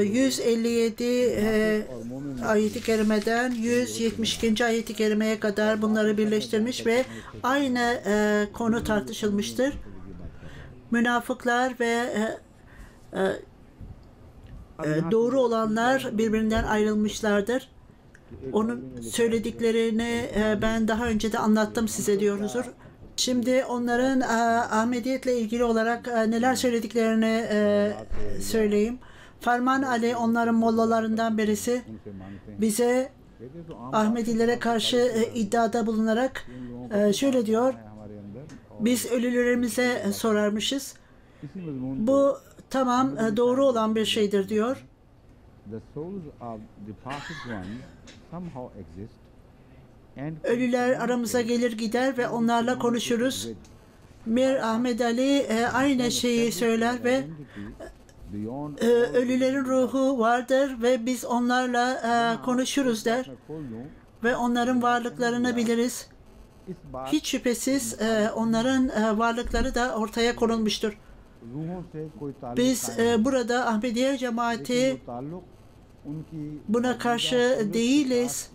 S2: 157 ayet-i kerimeden 172. ayet-i kerimeye kadar bunları birleştirmiş ve aynı konu tartışılmıştır. Münafıklar ve doğru olanlar birbirinden ayrılmışlardır. Onun söylediklerini ben daha önce de anlattım size diyor Huzur. Şimdi onların Ahmediyetle ilgili olarak neler söylediklerini söyleyeyim. Ferman Ali onların mollalarından birisi bize Ahmedilere karşı iddiada bulunarak şöyle diyor. Biz ölülerimize sorarmışız. Bu tamam doğru olan bir şeydir diyor. Ölüler aramıza gelir gider ve onlarla konuşuruz. Mir Ahmet Ali aynı şeyi söyler ve ölülerin ruhu vardır ve biz onlarla konuşuruz der ve onların varlıklarını biliriz. Hiç şüphesiz onların varlıkları da ortaya konulmuştur. Biz burada Ahmediye cemaati buna karşı değiliz.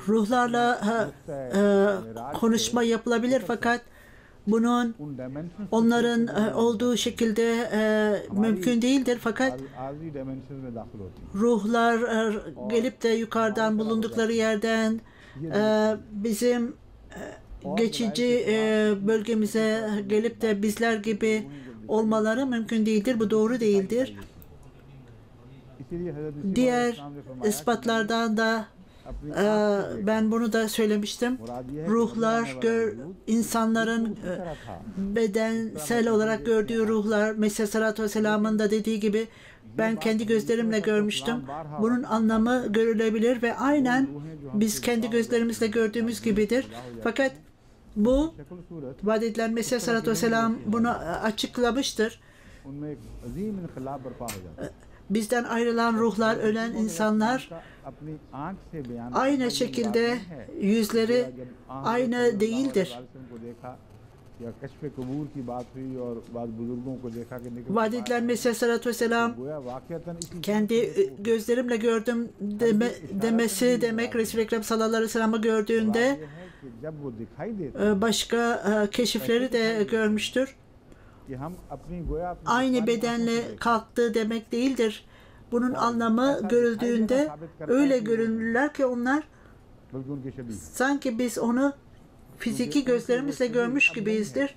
S2: Ruhlarla konuşma yapılabilir fakat bunun onların olduğu şekilde mümkün değildir. Fakat ruhlar gelip de yukarıdan bulundukları yerden bizim geçici bölgemize gelip de bizler gibi olmaları mümkün değildir. Bu doğru değildir. Diğer ispatlardan da ben bunu da söylemiştim. Ruhlar, insanların bedensel olarak gördüğü ruhlar, Mesih Aleyhisselatü Vesselam'ın da dediği gibi ben kendi gözlerimle görmüştüm. Bunun anlamı görülebilir ve aynen biz kendi gözlerimizle gördüğümüz gibidir. Fakat bu vaat edilen Mesih Aleyhisselatü Vesselam bunu açıklamıştır. Bizden ayrılan ruhlar, ölen insanlar aynı şekilde yüzleri aynı değildir. Vaat edilen Mesih Aleyhisselatü Vesselam kendi gözlerimle gördüm demesi demek, Resul-i Ekrem sallallahu aleyhi ve sellem'i gördüğünde başka keşifleri de görmüştür. Aynı bedenle kalktığı demek değildir. Bunun anlamı görüldüğünde öyle görünürler ki onlar sanki biz onu fiziki gözlerimizle görmüş gibiyizdir.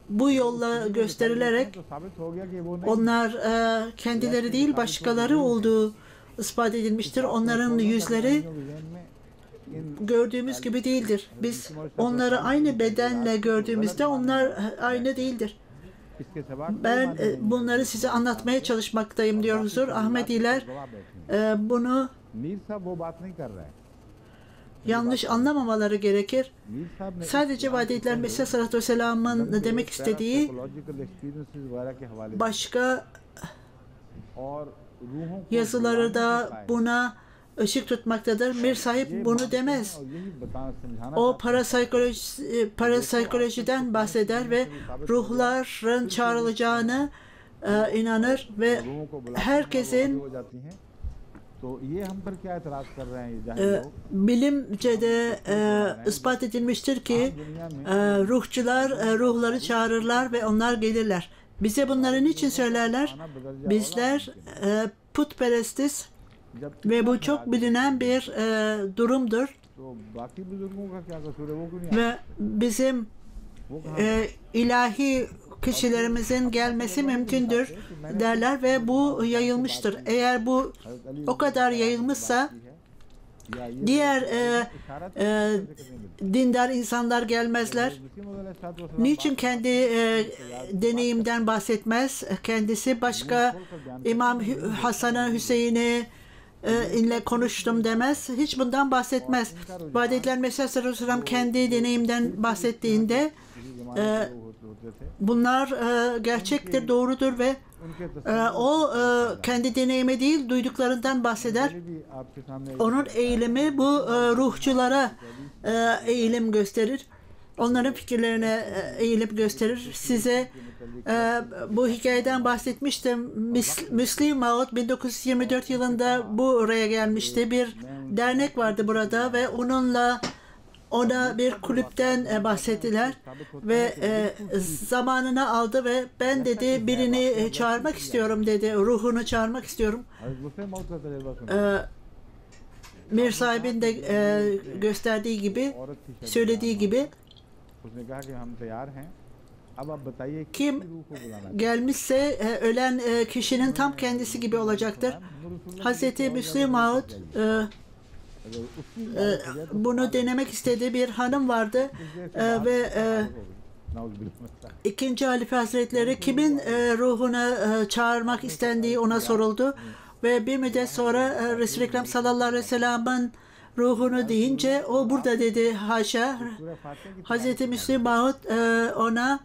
S2: Bu yolla gösterilerek onlar kendileri değil başkaları olduğu ispat edilmiştir. Onların yüzleri gördüğümüz gibi değildir. Biz onları aynı bedenle gördüğümüzde onlar aynı değildir. Ben bunları size anlatmaya çalışmaktayım diyor Huzur. Ahmediler bunu yanlış anlamamaları gerekir. Sadece vaat edilen Mesih Aleyhisselatü Vesselam'ın demek istediği başka yazıları da buna ışık tutmaktadır. Mir sahip bunu demez. O parapsikolojiden bahseder ve ruhların çağrılacağını inanır ve herkesin bilimce de ispat edilmiştir ki ruhçular ruhları çağırırlar ve onlar gelirler. Bize bunları niçin söylerler? Bizler putperestiz
S3: जब
S2: ve
S3: इतना
S2: bu çok bilinen bir durumdur
S3: तो बाकी बुजुर्गों का क्या कसूर है, वो क्यों नहीं
S2: ve bizim
S3: वो कहाँ
S2: ilahi kişilerimizin gelmesi mümkündür derler ve bu yayılmıştır. Eğer bu
S3: हज़रत अली
S2: o kadar yayılmışsa
S3: या ये
S2: diğer
S3: इशारा
S2: dindar insanlar gelmezler.
S3: मुस्लिम अलैहिस्सलातु
S2: Niçin kendi deneyimden bahsetmez? Kendisi başka İmam Hasan'ı, Hüseyin'i ile konuştum demez. Hiç bundan bahsetmez. Vaat edilen Mesih sallallahu aleyhi ve sellem kendi deneyimden bahsettiğinde
S3: किसी ज़माने के लोग होते थे,
S2: bunlar gerçektir, doğrudur ve
S3: उनके
S2: o kendi deneyimi değil, duyduklarından bahseder.
S3: तस्वीर भी आपके सामने
S2: Onun eğilimi bu ruhçulara eğilim gösterir. Onların fikirlerine eğilim gösterir. Size bu hikayeden bahsetmiştim. Müslim Maud 1924 yılında buraya gelmişti. Bir dernek vardı burada ve ona bir kulüpten bahsettiler ve zamanını aldı ve ben dedi birini çağırmak istiyorum dedi. Ruhunu çağırmak istiyorum.
S3: हज़रत मुस्लिम मौत का तजुर्बा सुना।
S2: Mir sahibin de gösterdiği gibi,
S3: औरत थी शायद,
S2: söylediği gibi
S3: उसने कहा कि हम तैयार हैं, अब आप बताइए किस
S2: kim
S3: रूह को बुलाना
S2: gelmişse ölen kişinin tam kendisi gibi olacaktır. Hazreti Müslim Maud
S3: अगर उसकी
S2: bunu denemek istediği bir hanım vardı ve
S3: नाउज़ुबिल्लाह
S2: ikinci Halife Hazretleri kimin ruhunu çağırmak istendiği ona soruldu ve bir müddet sonra Resul-i Ekrem sallallahu aleyhi ve sellem'in ruhunu deyince o burada dedi haşa.
S3: सूरह फातिहा की
S2: Hazreti Müslim Maud ona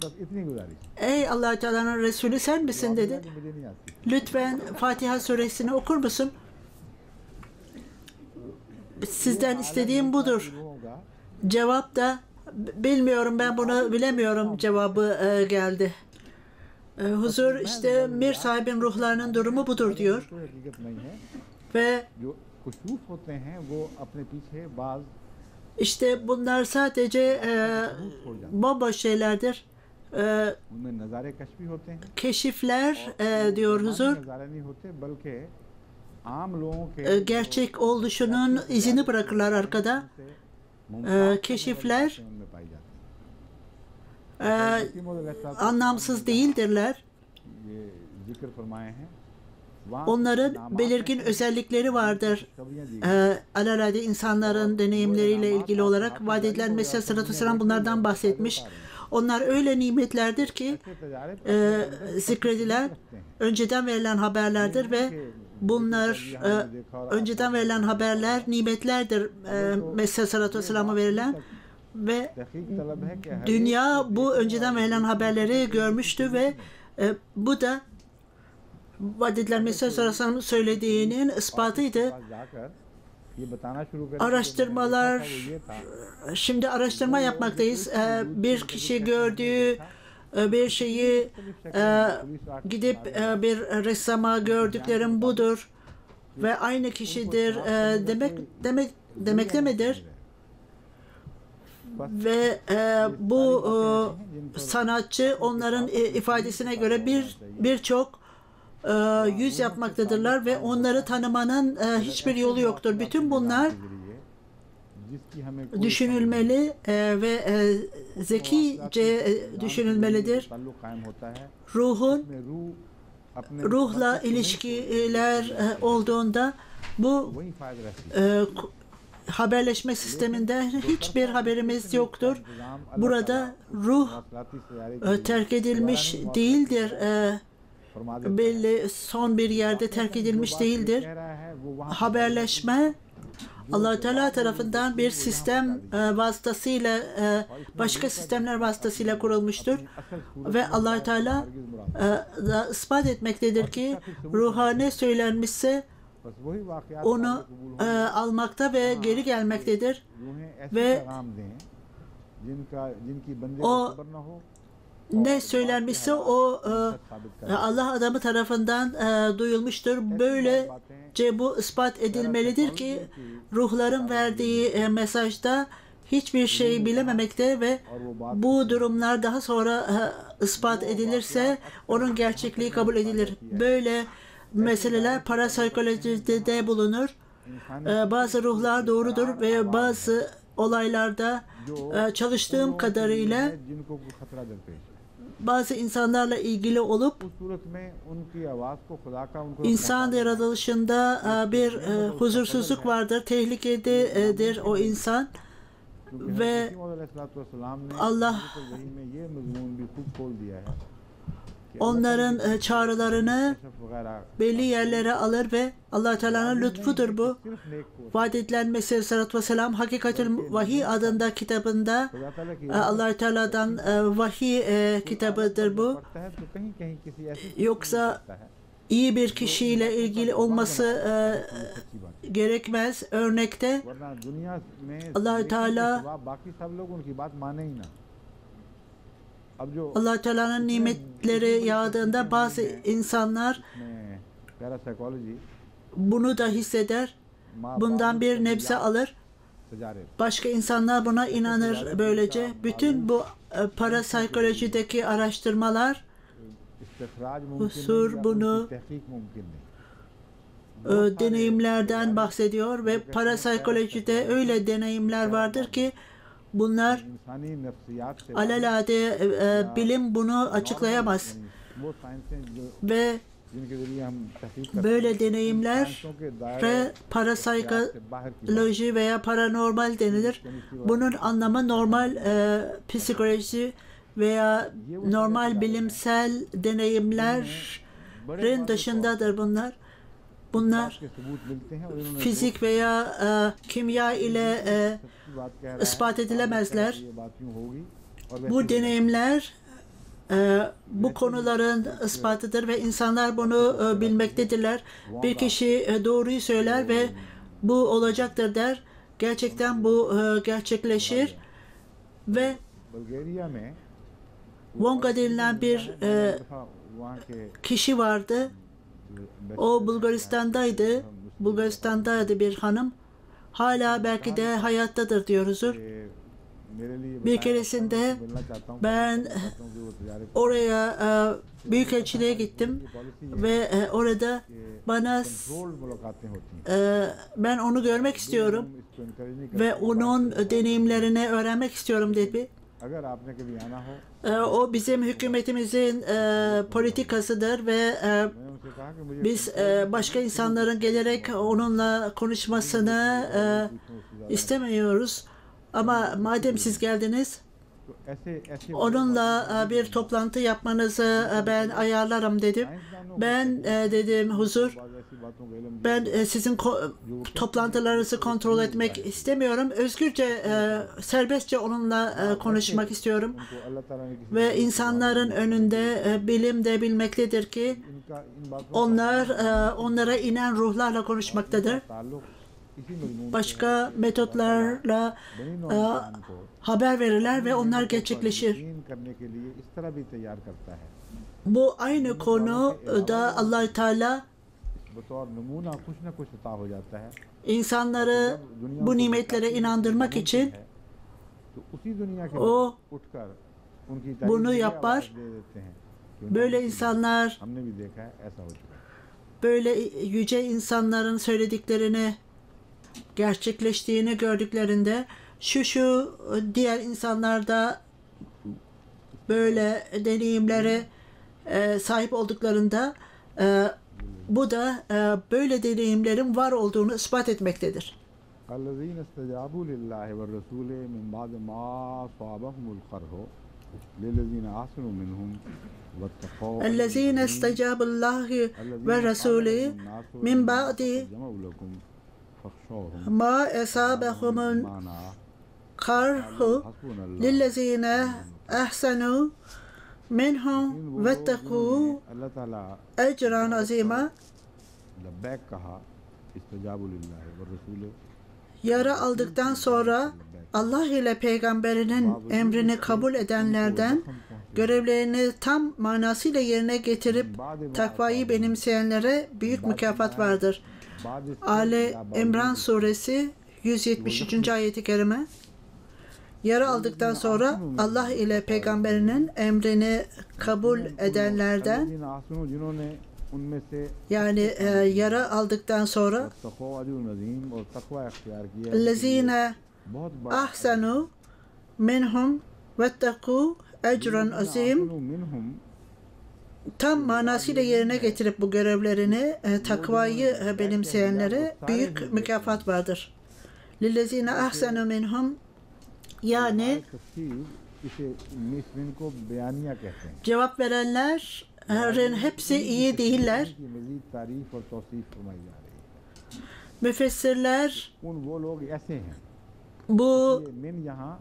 S3: बस इतनी गुजारिश
S2: ey Allah Teala'nın Resulü sen misin dedi.
S3: कि मुझे नहीं आती।
S2: Lütfen Fatiha suresini okur musun? Sizden istediğim budur.
S3: रूहों का
S2: Cevap da bilmiyorum ben bunu bilemiyorum cevabı geldi. Huzur işte Mir sahibin ruhlarının durumu budur diyor.
S3: कोई हकीकत नहीं है।
S2: Ve
S3: जो कुशूफ होते हैं वो अपने पीछे बाज
S2: işte bunlar sadece bomboş şeylerdir.
S3: उनमें नज़ारे कश्फी होते हैं।
S2: Keşifler diyor Huzur.
S3: नज़ारे नहीं होते बल्कि आम लोगों के
S2: Gerçek oluşunun izini bırakırlar arkada. Keşifler
S3: उनमें पाई जाती हैं। नसीम अलैहिस्सलाम
S2: anlamsız değildirler.
S3: ये जिक्र फरमाए हैं। वहाँ
S2: Onların belirgin özellikleri vardır.
S3: कब्रियाँ दी
S2: Alelade insanların deneyimleriyle ilgili olarak vaat edilen Mesih sallallahu aleyhi ve sellem bunlardan bahsetmiş. Onlar öyle nimetlerdir ki zikredilen önceden verilen haberlerdir ve bunlar önceden verilen haberler nimetlerdir. Mesih sallallahu aleyhi ve sellem'e verilen ve
S3: तहकीक तलब है कि हर
S2: dünya bu önceden verilen haberleri görmüştü ve bu da vaat edilen Mesih sallallahu aleyhi ve sellem'in söylediğinin ispatıydı.
S3: पास जाकर ये बताना शुरू कर
S2: Araştırmalar,
S3: वो ये था
S2: şimdi araştırma yapmaktayız. Bir kişi gördüğü bir şeyi gidip bir ressama gördüklerim budur ve aynı kişidir demekte midir? Ve bu sanatçı onların ifadesine göre birçok yüz yapmaktadırlar ve onları tanımanın hiçbir yolu yoktur. Bütün bunlar
S3: जिसकी हमें कोई
S2: düşünülmeli ve zekice düşünülmelidir.
S3: ताल्लुक कायम होता है
S2: Ruhun
S3: में रूह अपने
S2: ruhla ilişkiler olduğunda bu
S3: वही फायदा रहती
S2: haberleşme sisteminde hiçbir haberimiz yoktur.
S3: इंतजाम
S2: Burada ruh
S3: मौसलाती सैयारे
S2: terk edilmiş değildir.
S3: फरमा देता
S2: Belli son bir yerde terk edilmiş değildir.
S3: कह रहा है वो वहाँ
S2: Haberleşme Allah Teala tarafından bir sistem vasıtasıyla başka sistemler vasıtasıyla kurulmuştur ve Allah Teala da ispat etmektedir ki ruha ne söylenmişse
S3: बस वही वाकयात
S2: onu almakta ve geri gelmektedir.
S3: रूहें ऐसे
S2: ve
S3: पैगाम दें जिनकी बंदे
S2: o
S3: को खबर न हो
S2: ne söylenmişse o Allah adamı tarafından duyulmuştur. Böylece bu ispat edilmelidir ki ruhların verdiği mesajda hiçbir şey bilememekte ve
S3: और वो बात
S2: bu durumlar daha sonra ispat edilirse onun gerçekliği kabul edilir. Böyle meseleler parapsikolojide bulunur. Bazı ruhlar doğrudur ve bazı olaylarda çalıştığım kadarıyla
S3: जिनको कोई खतरा दरपेश है
S2: bazı insanlarla ilgili olup
S3: उस सूरत में उनकी आवाज को खुदा का उनको
S2: insan yaratılışında bir huzursuzluk vardır, tehlikededir o insan ve Allah
S3: वही में ये मजमून भी खूब खोल दिया है
S2: onların çağrılarını
S3: वगैरह
S2: belli yerlere alır ve Allah Teala'nın lütfudur bu.
S3: सिर्फ नेक को
S2: Vaat edilen Mesih Aleyhisselatü Vesselam Hakikatül Vahiy adında kitabında
S3: खुदा ताला की
S2: Allah Teala'dan vahiy kitabıdır bu.
S3: पड़ता है तो कहीं कहीं किसी ऐसी
S2: Yoksa
S3: होता है
S2: iyi bir kişiyle ilgili olması
S3: सच्ची बात
S2: gerekmez. Örnekte
S3: वरना दुनिया में
S2: Allah
S3: नेकी के
S2: Teala
S3: सिवा बाकी सब लोग उनकी बात माने ही ना अब जो
S2: Allah Teala'nın nimetleri yağdığında bazı insanlar
S3: में parapsychology
S2: bunu da hisseder. Bundan bir nebze alır.
S3: सजारे
S2: Başka insanlar buna inanır böylece. Bütün bu parapsikolojideki araştırmalar
S3: इस्तिखराज मुमकिन
S2: Husur
S3: नहीं या
S2: bunu
S3: उनकी तहकीक मुमकिन नहीं
S2: deneyimlerden bahsediyor ve parapsikolojide öyle deneyimler vardır ki bunlar
S3: इंसानी नफ्सियात से
S2: alelade bilim bunu açıklayamaz
S3: वो साइंसें जो
S2: ve
S3: जिनके जरिए हम तहकीक करते
S2: böyle deneyimlere
S3: हैं के दायरे से
S2: parapsikoloji
S3: बाहर की
S2: veya paranormal denilir. Bunun anlamı normal psikoloji veya normal bilimsel deneyimlerin dışındadır bunlar. Bunlar
S3: के सबूत मिलते हैं और इन्होंने
S2: fizik veya kimya ile
S3: सच्ची बात कह रहा है
S2: ispat edilemezler.
S3: ये बात यूं होगी और
S2: Bu deneyimler bu konuların ispatıdır ve insanlar bunu bilmektedirler. Bir kişi doğruyu söyler ve bu olacaktır der. Gerçekten bu gerçekleşir ve
S3: Bulgaria में
S2: Wonga denilen bir
S3: वहाँ के
S2: kişi vardı. O Bulgaristan'daydı. Bulgaristan'daydı bir hanım. Hala belki de hayattadır diyoruzdur.
S3: मेरे लिए
S2: Bir keresinde
S3: मिलना चाहता हूँ
S2: ben
S3: कि वो तैयारी
S2: oraya büyükelçiliğe gittim ve orada bana
S3: रोल मुलाकातें होती हैं
S2: ben onu görmek istiyorum
S3: इसको encourage नहीं
S2: ve onun deneyimlerini öğrenmek istiyorum dedi.
S3: अगर आपने कभी आना हो
S2: O bizim hükümetimizin politikasıdır ve
S3: मैं उनसे कहा कि मुझे
S2: biz başka insanların gelerek onunla konuşmasını istemiyoruz. Ama madem siz geldiniz,
S3: तो ऐसे
S2: onunla bir toplantı yapmanızı ben ayarlarım dedim. Ben dedim huzur,
S3: बात ऐसी बातों का इल्म
S2: ben sizin toplantılarınızı kontrol etmek istemiyorum. Özgürce, serbestçe onunla konuşmak istiyorum.
S3: उनको अल्लाह ताला ने किसी
S2: Ve insanların önünde bilim de bilmektedir ki
S3: इनका इन बातों
S2: onlar onlara inen ruhlarla konuşmaktadır.
S3: का ताल्लुक इसी मजमून
S2: Başka metotlarla
S3: बनी नौ इंसान को
S2: haber verirler ve onlar gerçekleşir.
S3: यकीन करने के लिए इस तरह भी तैयार करता है
S2: Bu aynı konu da Allah Teala
S3: बतौर नमूना कुछ न कुछ अता हो जाता है
S2: insanları bu nimetlere inandırmak için
S3: तो उसी दुनिया के
S2: o
S3: उठकर उनकी
S2: bunu
S3: तारीफ
S2: yapar.
S3: दे देते हैं कि
S2: Böyle insanlar,
S3: हमने भी देखा है ऐसा हो चुका है
S2: böyle yüce insanların söylediklerini gerçekleştiğini gördüklerinde şu diğer insanlarda böyle deneyimlere sahip olduklarında bu da böyle deneyimlerin var olduğunu ispat etmektedir.
S3: الذين استجابوا لله والرسول من بعد ما أصابهم القرح للذين أحسنوا منهم واتقوا
S2: اَلَّذ۪ينَ اسْتَجَابُوا اللّٰهِ وَالرَّسُولِ مِنْ بَعْدِ
S3: جمعوا لكم فاخشوهم
S2: مَا أَصَابَهُمُ
S3: معنا
S2: الْقَرْحُ
S3: حسبنا الله
S2: لِلَّذ۪ينَ أَحْسَنُوا مِنْهُمْ وَاتَّقُوا
S3: अल्लाह ताला
S2: اَجْرًا عَظِيمًا.
S3: लब्बैक कहा इस्तजाबु लिल्लाहि व रसूले
S2: Yara aldıktan sonra Allah ile peygamberinin emrini kabul edenlerden görevlerini tam manasıyla yerine getirip takvayı benimseyenlere büyük mükafat vardır. Ali İmran suresi 173. ayeti kerime. Yara aldıktan sonra Allah ile peygamberinin emrini kabul edenlerden,
S3: الذين أحسنوا जिन्होंने उनमें से
S2: yani yara aldıktan sonra
S3: तक़वा अजरुन अज़ीम और तक़वा इख्तियार किया है,
S2: اَلَّذ۪ينَ
S3: बहुत बड़ा
S2: ahsanu minhum vettekû ecran azim,
S3: أحسنوا منهم
S2: tam manasıyla yerine getirip bu görevlerini takvayı benimseyenlere büyük mükafat vardır. Lillezine ahsanu minhum, yani
S3: तफसीर इसे इनको बयानिया कहते हैं
S2: cevap verenlerin hepsi iyi değiller.
S3: की मज़ीद तारीफ और तौसीफ फरमाई जा रही है।
S2: Müfessirler
S3: वो लोग ऐसे हैं,
S2: bu
S3: ये मिन यहाँ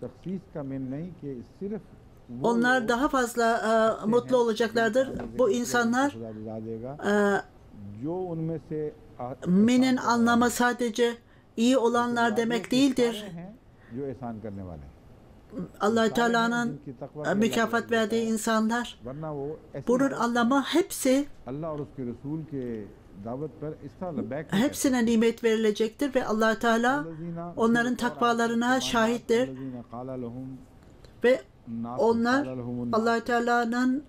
S3: तखसीस का मिन नहीं कि सिर्फ वो
S2: onlar daha fazla mutlu olacaklardır. Bu insanlar
S3: खुदा रज़ा देगा जो उनमें से
S2: minin anlamı sadece iyi olanlar demek değildir.
S3: हैं जो एहसान करने वाले हैं,
S2: Allah-u Teala'nın mükafat verdiği insanlar.
S3: वरना वो ऐसे
S2: Bunun anlamı hepsi,
S3: अल्लाह और उसके रसूल के दावत पर इस तरह Labbaik
S2: hepsine nimet verilecektir ve Allah-u Teala onların takvalarına şahittir ve onlar Allah-u Teala'nın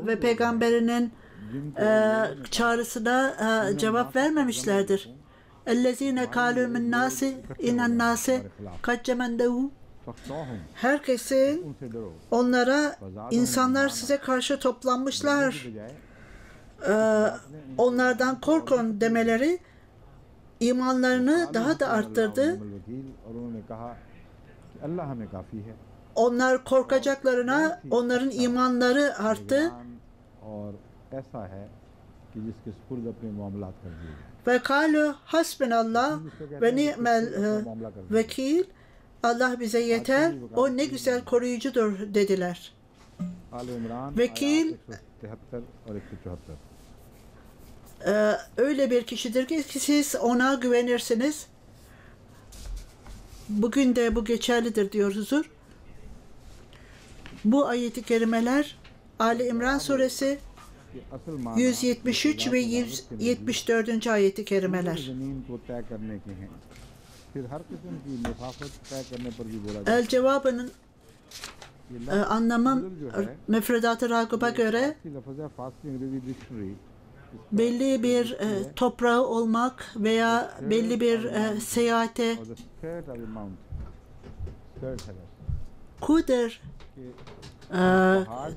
S2: ve peygamberinin çağrısına cevap vermemişlerdir. اَلَّذ۪ينَ قَالُوا مِنْ نَاسِ اِنَ النَّاسِ قَدْ جَمَنْدَهُ, herkesin onlara insanlar size karşı toplanmışlar, onlardan korkun demeleri imanlarını daha da arttırdı. Onlar korkacaklarına onların imanları arttı. Ve kâlu hasbunallah ve ni'mel vekil, Allah bize yeter, o ne güzel koruyucudur dediler. Vekil öyle bir kişidir ki siz ona güvenirsiniz. Bugün de bu geçerlidir diyor huzur. Bu ayet-i kerimeler Ali İmran suresi 173 ve 174. ayet-i kerimeler. El cevabının anlamı müfredat-ı Ragıb'a göre belli bir toprağı olmak veya belli bir seyahate kuder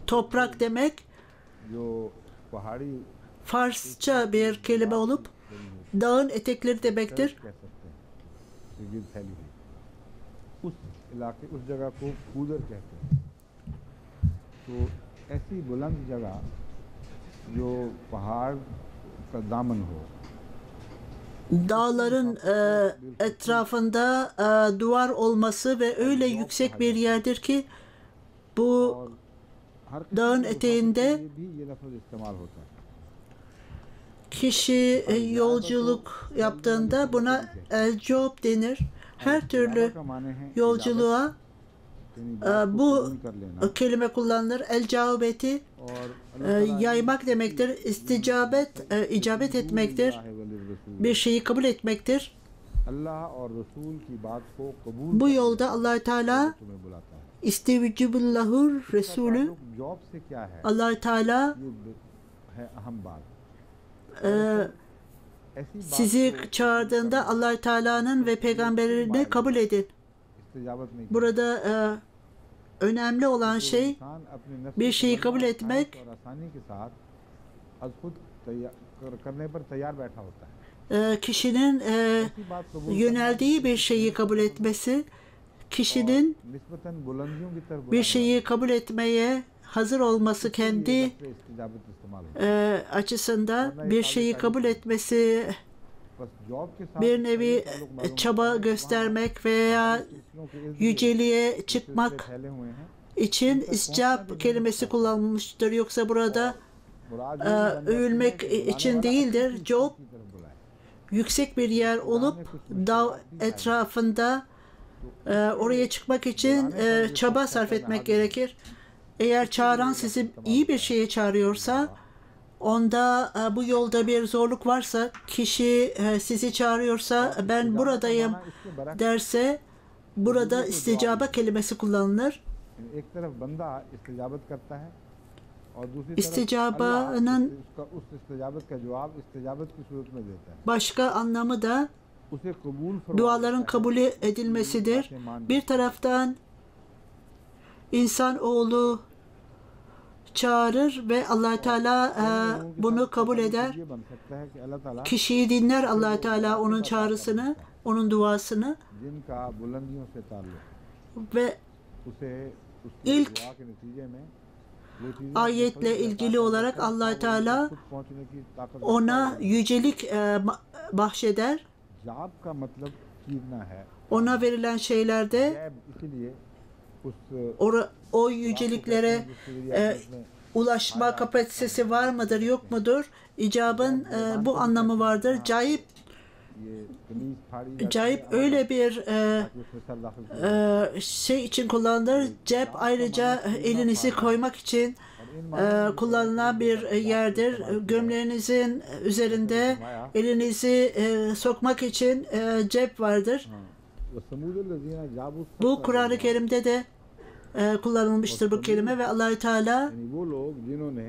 S2: toprak demek Farsça bir kelime olup dağın etekleri demektir.
S3: उस इलाके उस जगह को कूदर कहते हैं। तो ऐसी बुलंद जगह जो पहाड़ का दामन हो,
S2: dağların etrafında duvar olması ve öyle yüksek bir yerdir ki bu dağın eteğinde kişi yolculuk yaptığında buna el-cob denir. Her türlü yolculuğa bu kelime kullanılır. El-caubeti yaymak demektir. İsticabet, icabet etmektir. Bir şeyi kabul etmektir. Bu yolda Allah-u Teala İstevcibullahu Resulü, Allah-u Teala sizi çağırdığında Allah-u Teala'nın ve peygamberini kabul edin. Burada önemli olan şey bir şeyi kabul etmek, kişinin yöneldiği bir şeyi kabul etmesi, kişinin bir şeyi kabul etmeye hazır olması kendi açısından bir şeyi kabul etmesi, bir nevi çaba göstermek veya yüceliğe çıkmak için iscab kelimesi kullanılmıştır. Yoksa burada övülmek için değildir. Job yüksek bir yer olup dağ etrafında oraya çıkmak için çaba sarf etmek gerekir. Eğer çağıran sizi iyi bir şeye çağırıyorsa, onda bu yolda bir zorluk varsa, kişi sizi çağırıyorsa ben buradayım derse, burada isticabe kelimesi kullanılır.
S3: एक तरफ बंदा इस्तिजाबत करता है और दूसरी तरफ
S2: İsticabanın
S3: उसका उस इस्तिजाबत का जवाब इस्तिजाबत की सूरत में देता है।
S2: başka anlamı da
S3: उसे कबूल फरमा
S2: duaların
S3: लेता है।
S2: kabul edilmesidir. Bir taraftan insanoğlu çağırır ve Allah Teala bunu kabul eder.
S3: ये बन सकता है कि अल्लाह ताला
S2: Kişiyi dinler Allah Teala onun çağrısını, onun duasını
S3: जिनका बुलंदियों से ताल्लुक
S2: ve
S3: उसे उसकी
S2: İlk
S3: दुआ के नतीजे में वो चीजें
S2: ayetle ilgili olarak Allah Teala
S3: खुद पहुंचने की ताकत
S2: ona yücelik bahşeder.
S3: जाब का मतलब चीरना है।
S2: Ona verilen şeylerde
S3: जैब इसीलिए उस
S2: o yüceliklere ulaşma kapasitesi var mıdır, yok mudur? İcabın bu anlamı vardır. Cayip
S3: ये कमीज फाड़ी
S2: Cayip öyle bir
S3: उसमें सर दाखिल किया
S2: şey için kullanılır. Cep ayrıca elinizi koymak için kullanılan bir yerdir. Gömleğinizin üzerinde elinizi sokmak için cep vardır.
S3: वो समूद लजीना जाबू
S2: Bu Kur'an-ı Kerim'de de kullanılmıştır bu kelime ve Allah Teala
S3: यानी वो लोग जिन्होंने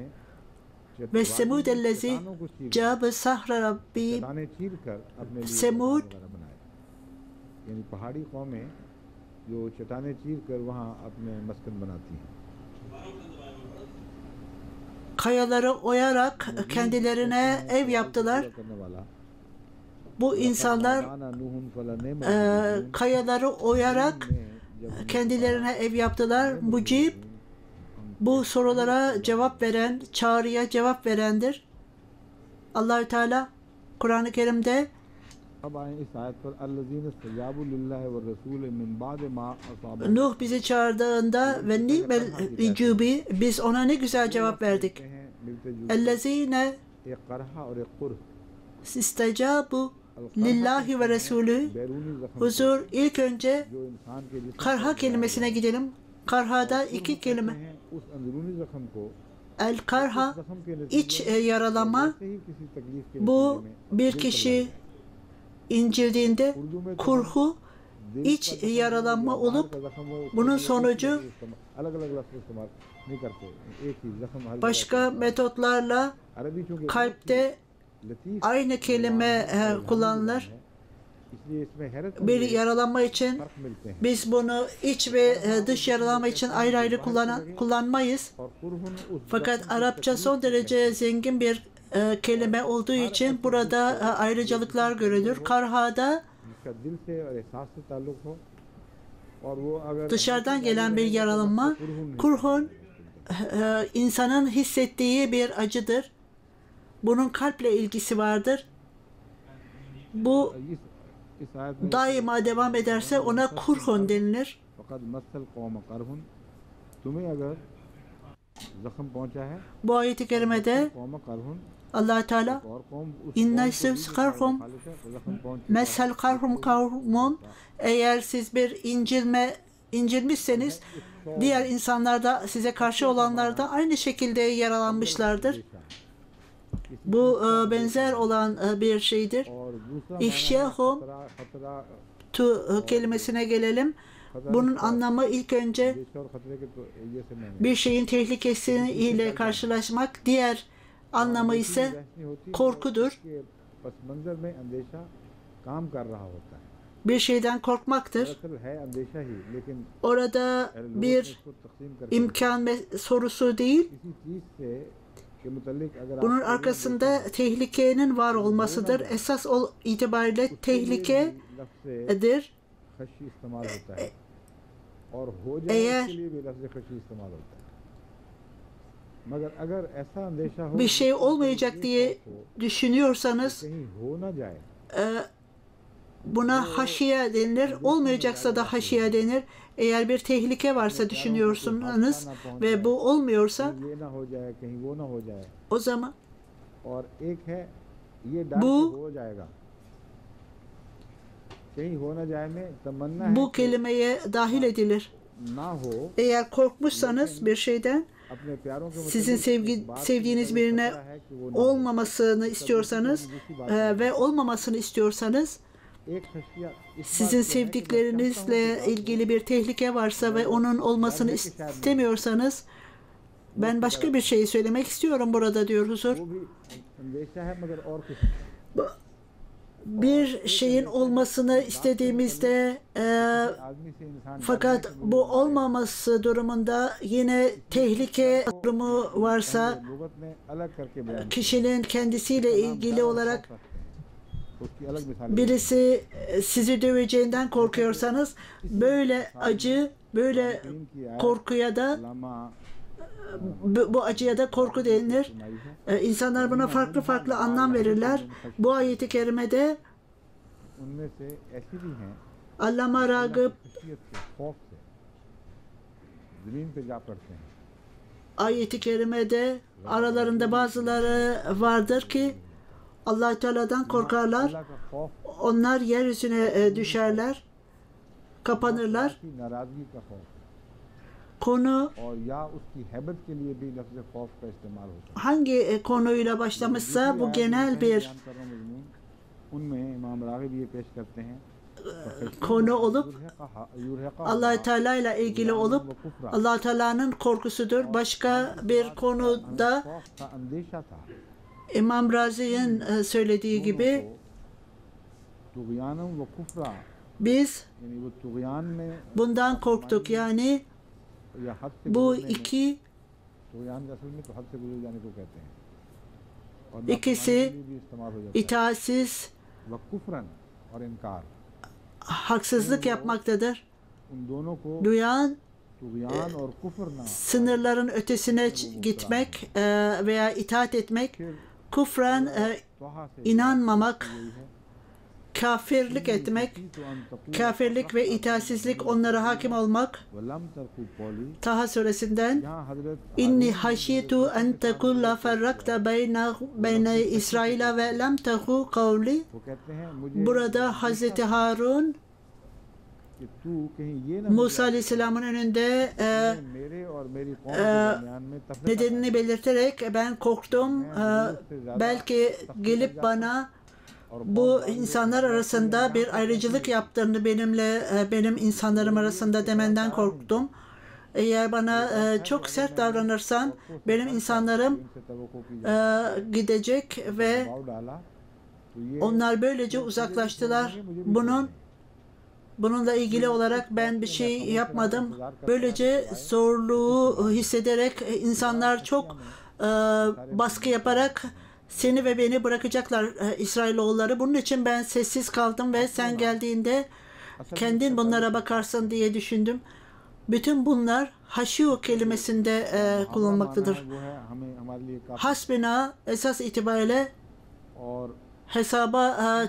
S2: ve semudellezi cabe sahra rabbi
S3: चट्टानें चीर कर अपने लिए
S2: Semud
S3: वगैरह बनाए। यानी पहाड़ी कौमें जो चट्टानें चीर कर वहाँ अपने मस्कन बनाती हैं।
S2: kayaları oyarak kendilerine ev yaptılar.
S3: करने वाला
S2: Bu insanlar
S3: आना नूहुन फला name
S2: kayaları oyarak kendilerine ev yaptılar. Mucib bu sorulara cevap veren, çağrıya cevap verendir. Allahü Teala Kur'an-ı Kerim'de
S3: अब आए इस आयत पर अल्लज़ीन इस्तजाबू लिल्लाहि व रसूल मिन बाद मा असाबा
S2: Nuh bizi çağırdığında ve ni'mel icubi biz ona ne güzel cevap verdik. Ellezine
S3: एक करहा और एक कुर
S2: istecabu lillahi ve resulü
S3: बैरूनी जख्म
S2: huzur ilk önce
S3: जो इंसान के जिस्म
S2: karha kelimesine gidelim. Karhada iki kelime.
S3: हैं उस अंदरूनी जख्म को
S2: El karha
S3: जख्म के
S2: iç yaralama.
S3: से ही किसी तकलीफ के
S2: Bu bir kişi incirdiğinde
S3: Urdu में
S2: kurhu iç yaralanma olup bunun sonucu
S3: अलग अलग लफ्ज़ इस्तेमाल नहीं करते एक ही जख्म हर
S2: başka metotlarla
S3: अरबी चूंकि
S2: kalpte
S3: लतीफ
S2: aynı kelime kullanılır.
S3: इसलिए इसमें हैरत
S2: Bir yaralanma için
S3: फर्क मिलते हैं
S2: biz bunu iç ve dış yaralanma için ayrı ayrı kullanmayız.
S3: और कुरहुन उस
S2: Fakat Arapça son derece zengin bir kelime olduğu için burada ayrıcalıklar görülür. Karhada
S3: जिसका दिल से और एहसास से ताल्लुक हो और वो अगर
S2: dışarıdan gelen bir yaralanma, kurhun insanın hissettiği bir acıdır. Bunun kalple ilgisi vardır. Bu
S3: इस आयत में
S2: daima devam ederse ona kurhun denilir.
S3: फ़क़द मसल कौम करहुन तुम्हें अगर जख्म पहुंचा है
S2: Bu ayet-i kerimede
S3: कौम करहुन
S2: Allah Teala
S3: और कौम उस
S2: inna karhum
S3: खालिश है तो जख्म पहुंच
S2: mesel karhum kavmun eğer siz bir incilmişseniz diğer insanlar da size karşı olanlar da aynı şekilde yaralanmışlardır. Bu benzer olan bir şeydir.
S3: और दूसरा
S2: İhşahum
S3: खतरा
S2: tu kelimesine gelelim. Bunun anlamı ilk önce
S3: और खतरे के तो ये से मैंने
S2: bir şeyin tehlikesiyle karşılaşmak, diğer anlamı ise
S3: ऐसी होती है
S2: korkudur.
S3: कि पस मंजर में अंदेशा काम कर रहा होता है
S2: Bir şeyden korkmaktır.
S3: दरअसल है अंदेशा ही लेकिन
S2: Orada
S3: लोग ने
S2: bir
S3: इसको तकसीम करके
S2: imkan sorusu değil,
S3: किसी चीज से के मुतल्लिक अगर
S2: bunun
S3: आप
S2: arkasında tehlikenin var olmasıdır. Esas itibariyle tehlikedir.
S3: लफ्ज़ से खशी इस्तेमाल होता है और हो जाए
S2: Eğer
S3: इसके लिए भी लफ्ज़ खशी इस्तेमाल होता है मगर अगर ऐसा अंदेशा हो
S2: bir şey olmayacak diye düşünüyorsanız
S3: कहीं हो ना जाए
S2: buna haşiye denilir. Olmayacaksa da haşiye denir. Eğer bir tehlike varsa düşünüyorsunuz ve bu olmuyorsa
S3: ये ना हो जाए कहीं वो ना हो जाए
S2: o zaman
S3: और एक है ये डर
S2: Bu-
S3: कि हो जाएगा कहीं हो ना जाए में तमन्ना है
S2: bu
S3: कि
S2: kelimeye dahil edilir.
S3: ना हो
S2: Eğer korkmuşsanız bir şeyden,
S3: अपने प्यारों के
S2: sizin sevdiğiniz birine
S3: है कि वो ना
S2: olmamasını istiyorsanız ve olmamasını istiyorsanız
S3: एक खशिया इस
S2: Sizin
S3: बात की है कि मैं चाहता हूं कि
S2: sevdiklerinizle
S3: बात
S2: ilgili bir tehlike varsa ve onun olmasını istemiyorsanız, ben başka bir şey söylemek istiyorum burada diyor huzur.
S3: वो भी अंदेशा है मगर और कुछ
S2: Bir şeyin olmasını istediğimizde
S3: आदमी से इंसान
S2: fakat bu olmaması durumunda yine tehlike durumu varsa
S3: लुगत में अलग करके बयान
S2: kişinin kendisiyle ilgili olarak
S3: उसकी अलग मिसाल
S2: birisi sizi döveceğinden korkuyorsanız, böyle acı, böyle korkuya da
S3: Lama
S2: bu acıya da korku denilir. İnsanlar buna farklı farklı anlam verirler. Bu ayeti kerimede
S3: उनमें से ऐसी भी हैं
S2: Allama Ragıp
S3: खशियत से खौफ से जमीन पे जा पड़ते हैं
S2: ayeti kerimede aralarında bazıları vardır ki Allah Teala'dan korkarlar.
S3: अल्लाह का खौफ
S2: Onlar yeryüzüne düşerler, kapanırlar.
S3: की नाराजगी का खौफ
S2: Konu
S3: और या उसकी हैबत के लिए भी लफ्ज़ खौफ का इस्तेमाल होता है
S2: hangi konuyla başlamışsa bu genel bir
S3: बयान कर रहा हूं मजमून, उनमें इमाम रागिब ये पेश करते हैं
S2: konu olup Allah Teala ile ilgili olup Allah Teala'nın korkusudur. Başka bir konuda
S3: खौफ का अंदेशा था
S2: İmam Razi'nin söylediği gibi
S3: तुगयानम व कुफरा
S2: biz
S3: यानी वो तुगयान में
S2: bundan korktuk. Yani
S3: या हद से
S2: bu
S3: गुजरने में,
S2: iki
S3: तुगयान असल में तो हद से गुजर जाने को कहते हैं और
S2: İkisi
S3: नाफरमानी के लिए भी इस्तेमाल हो जाता है
S2: itaatsiz,
S3: व कुफरन और इनकार
S2: haksızlık yapmaktadır.
S3: उन दोनों को
S2: Duyan
S3: तुगयान और कुफर ना
S2: sınırların ötesine gitmek veya itaat etmek,
S3: फिर
S2: kufren
S3: तोहा से
S2: inanmamak,
S3: यही है
S2: kafirlik etmek,
S3: तो अन तकू
S2: kafirlik ve itaatsizlik, onlara hakim olmak.
S3: वलम तरकू कौली
S2: Taha suresinden
S3: यहाँ हजरत
S2: İnni haşitu en tekulla ferrakta beyne İsrail'e ve lem tehu kavli.
S3: वो कहते हैं मुझे
S2: Burada Hazreti Harun
S3: कि तू कहीं ये ना
S2: Musa Aleyhisselam'ın önünde
S3: मेरे और मेरी कौम के दरमियान में तफरीका
S2: nedenini belirterek ben korktum. Belki gelip bana bu insanlar arasında bir ayrıcılık yaptığını benim insanlarım arasında demenden korktum. Eğer bana çok sert davranırsan benim insanlarım
S3: इनसे तवक्को की
S2: gidecek ve
S3: दबाव डाला तो ये
S2: onlar böylece uzaklaştılar. Bununla ilgili olarak ben bir şey yapmadım. Böylece zorluğu hissederek insanlar çok baskı yaparak seni ve beni bırakacaklar, İsrailoğulları. Bunun için ben sessiz kaldım ve sen geldiğinde kendin bunlara bakarsın diye düşündüm. Bütün bunlar haşiu kelimesinde kullanılmaktadır.
S3: वो है हमें हमारे लिए काफी
S2: Hasbina esas itibariyle
S3: और
S2: hesaba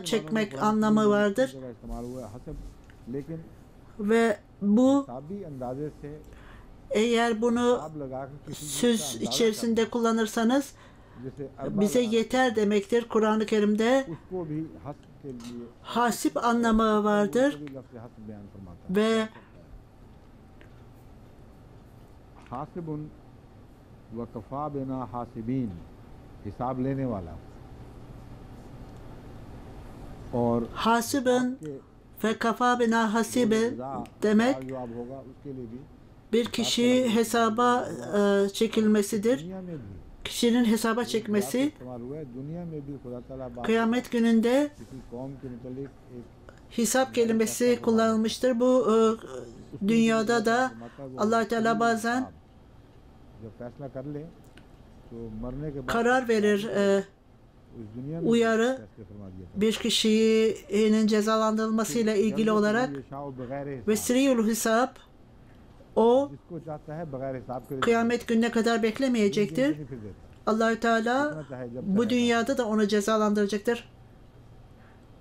S2: çekmek anlamı vardır.
S3: जगह इस्तेमाल हुआ है हसब लेकिन
S2: Ve bu
S3: साबी अंदाजे से
S2: eğer bunu
S3: हिसाब लगा के किसी चीज़
S2: söz
S3: का अंदाजा
S2: içerisinde kullanırsanız
S3: करना, जैसे
S2: bize yeter demektir. Kur'an-ı Kerim'de
S3: उसको भी हस्ब के लिए
S2: hasip anlamı vardır
S3: भी लफ्ज़ हस्ब बयान फरमाता है
S2: ve
S3: हासिबुन व कफा बिना हासिबीन हिसाब लेने वाला और
S2: hasibin
S3: के
S2: ve kafa bina hasibe demek
S3: जवाब होगा उसके लिए भी
S2: bir kişi hesaba çekilmesidir.
S3: दुनिया में भी
S2: Kişinin hesaba çekmesi
S3: इस्तेमाल हुआ है दुनिया में भी खुदा ताला बात
S2: kıyamet gününde
S3: किसी कौम के मुतालिक एक
S2: hesap kelimesi kullanılmıştır. Bu dünyada da Allah Teala bazen
S3: जब फैसला कर ले तो मरने के बाद
S2: karar verir.
S3: उस दुनिया में
S2: Uyarı
S3: फैसले फरमा दिया था
S2: bir kişinin cezalandırılmasıyla ilgili olarak
S3: ये शाह बगैर
S2: ve
S3: हिसाब
S2: siriyul hesap o
S3: जिसको चाहता है बगैर हिसाब के
S2: kıyamet gününe kadar beklemeyecektir.
S3: फिर देता
S2: Allahü Teala bu dünyada da onu cezalandıracaktır.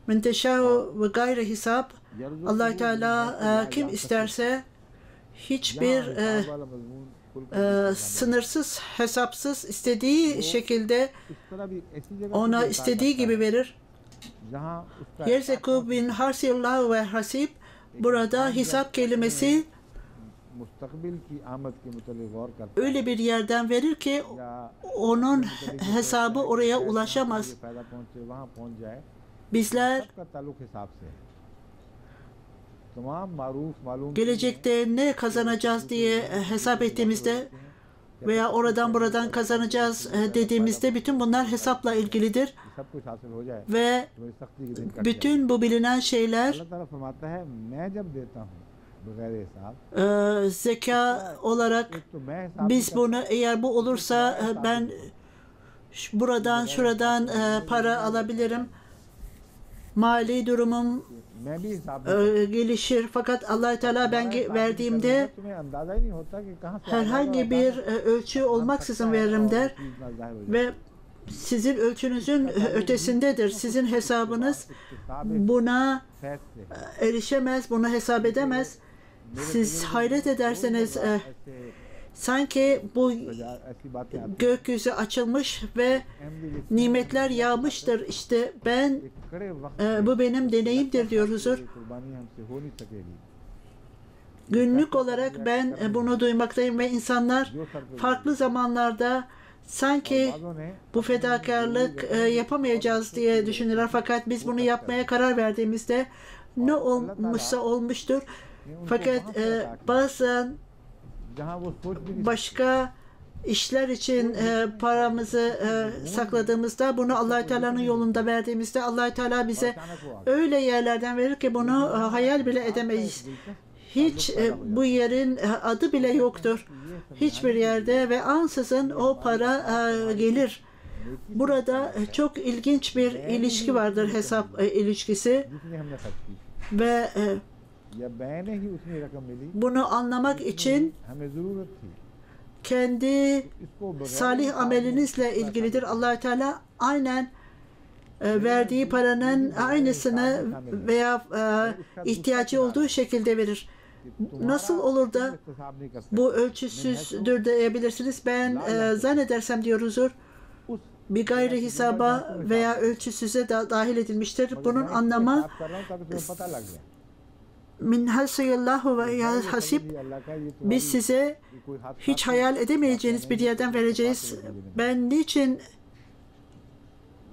S2: Men teşâhu ve gayri hesap, Allah Teala kim isterse hiçbir sınırsız, hesapsız istediği şekilde ona istediği gibi verir. Yerzeku bin harsillahu ve hasib, burada hesap kelimesi
S3: मुस्तकबिल की आमद के मुतालिक गौर करता
S2: öyle bir yerden verir ki
S3: या
S2: onun hesabı oraya ulaşamaz.
S3: पैदा पहुंचे वहां पहुंच जाए
S2: Bizler
S3: सबका ताल्लुक हिसाब से है तमाम मारूफ मालूम
S2: gelecekte ne kazanacağız diye hesap ettiğimizde veya oradan buradan kazanacağız dediğimizde bütün bunlar hesapla ilgilidir
S3: सब कुछ हासिल हो जाए
S2: ve
S3: तो मेरी सख्ती के दिन कट जाए।
S2: bütün bu bilinen şeyler
S3: अल्लाह ताला फरमाता है मैं जब देता हूँ बगैर हिसाब
S2: zeka olarak
S3: एक तो मैं हिसाब
S2: biz bunu eğer bu olursa ben buradan şuradan para alabilirim. Mali durumum
S3: मैं भी हिसाब
S2: gelişir fakat Allah Teala ben verdiğimde
S3: तुम्हें अंदाजा ही नहीं होता कि कहाँ से
S2: herhangi bir ölçü olmaksızın veririm der ve sizin ölçünüzün ötesindedir. Sizin hesabınız buna erişemez, buna hesap edemez. Siz hayret ederseniz sanki bu gökyüzü açılmış ve nimetler yağmıştır. İşte ben bu benim deneyimdir diyor huzur. Günlük olarak ben bunu duymaktayım ve insanlar farklı zamanlarda sanki bu fedakarlık yapamayacağız diye düşünürler. Fakat biz bunu yapmaya karar verdiğimizde ne olmuşsa olmuştur. Fakat bazen başka işler için paramızı sakladığımızda bunu Allah-u Teala'nın yolunda verdiğimizde Allah-u Teala bize öyle yerlerden verir ki bunu hayal bile edemeyiz. Hiç bu yerin adı bile yoktur. Hiçbir yerde ve ansızın o para gelir. Burada çok ilginç bir ilişki vardır, hesap ilişkisi ve bunu anlamak için kendi salih amelinizle ilgilidir. Allah-u Teala aynen verdiği paranın aynısını veya ihtiyacı olduğu şekilde verir. Nasıl olur da bu ölçüsüzdür diyebilirsiniz. Ben zannedersem diyor huzur bir gayri hesaba veya ölçüsüze dahil edilmiştir. Bunun anlamı min hasiyallahu ve hasib, biz size hiç hayal edemeyeceğiniz bir yerden vereceğiz. Ben niçin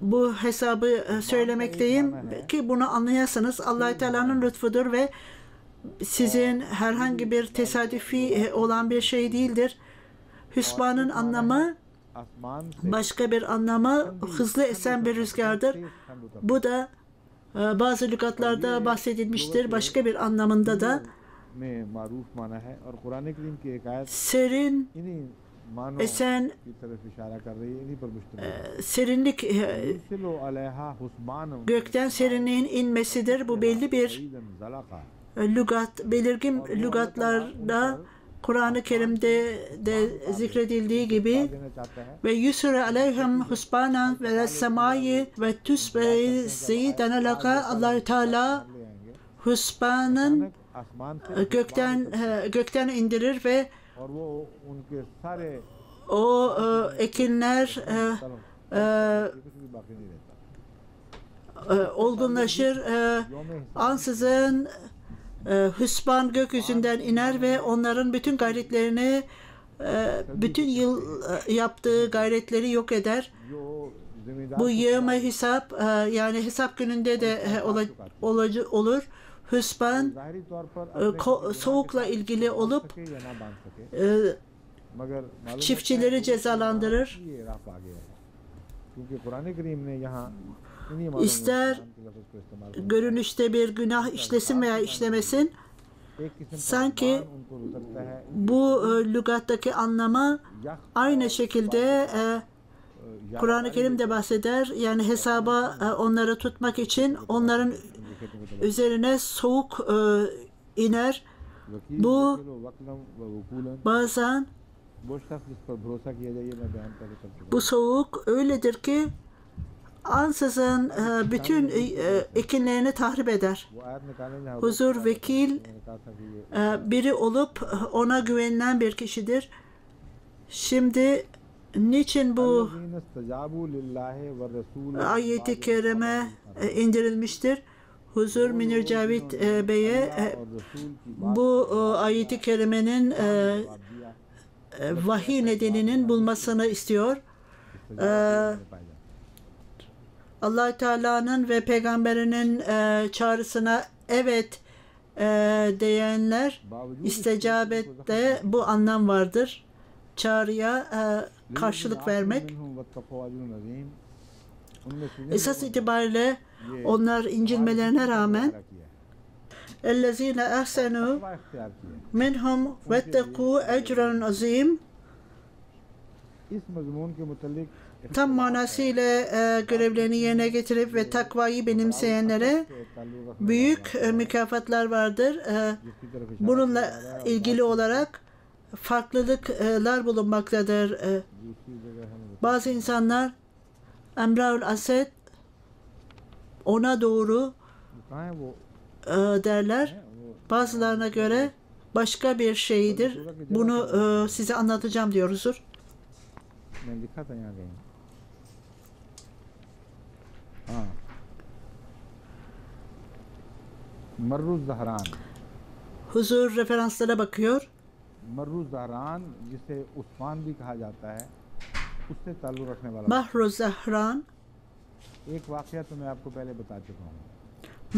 S2: bu hesabı söylemekteyim ki bunu anlayasınız. Allah-u Teala'nın lütfudur ve sizin herhangi bir tesadüfi olan bir şey değildir. Hüsbanın anlamı başka bir anlamı hızlı esen bir rüzgardır. Bu da bazı lügatlarda bahsedilmiştir. Başka bir anlamında da serin esen serinlik gökten serinliğin inmesidir. Bu belli bir lügat, belirgin lügatlarda Kur'an-ı Kerim'de de zikredildiği gibi ve yusra aleyhim husbanan ve semayi ve tusbe zeyden alaka, Allah-u Teala husbanın gökten indirir ve o ekinler olgunlaşır. Ansızın hüsban gökyüzünden iner ve onların bütün gayretlerini, bütün yıl yaptığı gayretleri yok eder. Bu yığma hesap, yani hesap gününde de olur. Hüsban soğukla ilgili olup çiftçileri cezalandırır. İster görünüşte bir günah işlesin veya işlemesin, sanki bu lügattaki anlamı aynı şekilde Kur'an-ı Kerim de bahseder. Yani hesaba onları tutmak için onların üzerine soğuk iner. Bu bazen bu soğuk öyledir ki ansızın bütün ekinlerini tahrip eder. Huzur vekil biri olup ona güvenilen bir kişidir. Şimdi niçin bu ayet-i kerime indirilmiştir? Huzur Münir Cavit Bey'e bu ayet-i kerimenin vahiy nedeninin bulmasını istiyor. Allah-u Teala'nın ve peygamberinin çağrısına evet diyenler
S3: बावजूद
S2: istecabette bu anlam vardır. Çağrıya karşılık vermek. Esas itibariyle onlar incinmelerine rağmen اَلَّذ۪ينَ اَحْسَنُوا مِنْهُمْ وَاتَّقُوا اَجْرًا عَظِيمٍ tam manasıyla görevlerini yerine getirip ve takvayı benimseyenlere büyük mükafatlar vardır. Bununla ilgili olarak farklılıklar bulunmaktadır. Bazı insanlar Emraül Ased ona doğru derler. Bazılarına göre başka bir şeydir. Bunu size anlatacağım diyor huzur.
S3: मैंने लिखा था यहाँ कहीं हाँ मर्रुज़ ज़हरान
S2: Huzur referanslara bakıyor.
S3: मर्रुज़ ज़हरान जिसे उस्मान भी कहा जाता है उससे ताल्लुक़ रखने वाला
S2: Mahru Zahran.
S3: एक वाक़या तो मैं आपको पहले बता चुका हूँ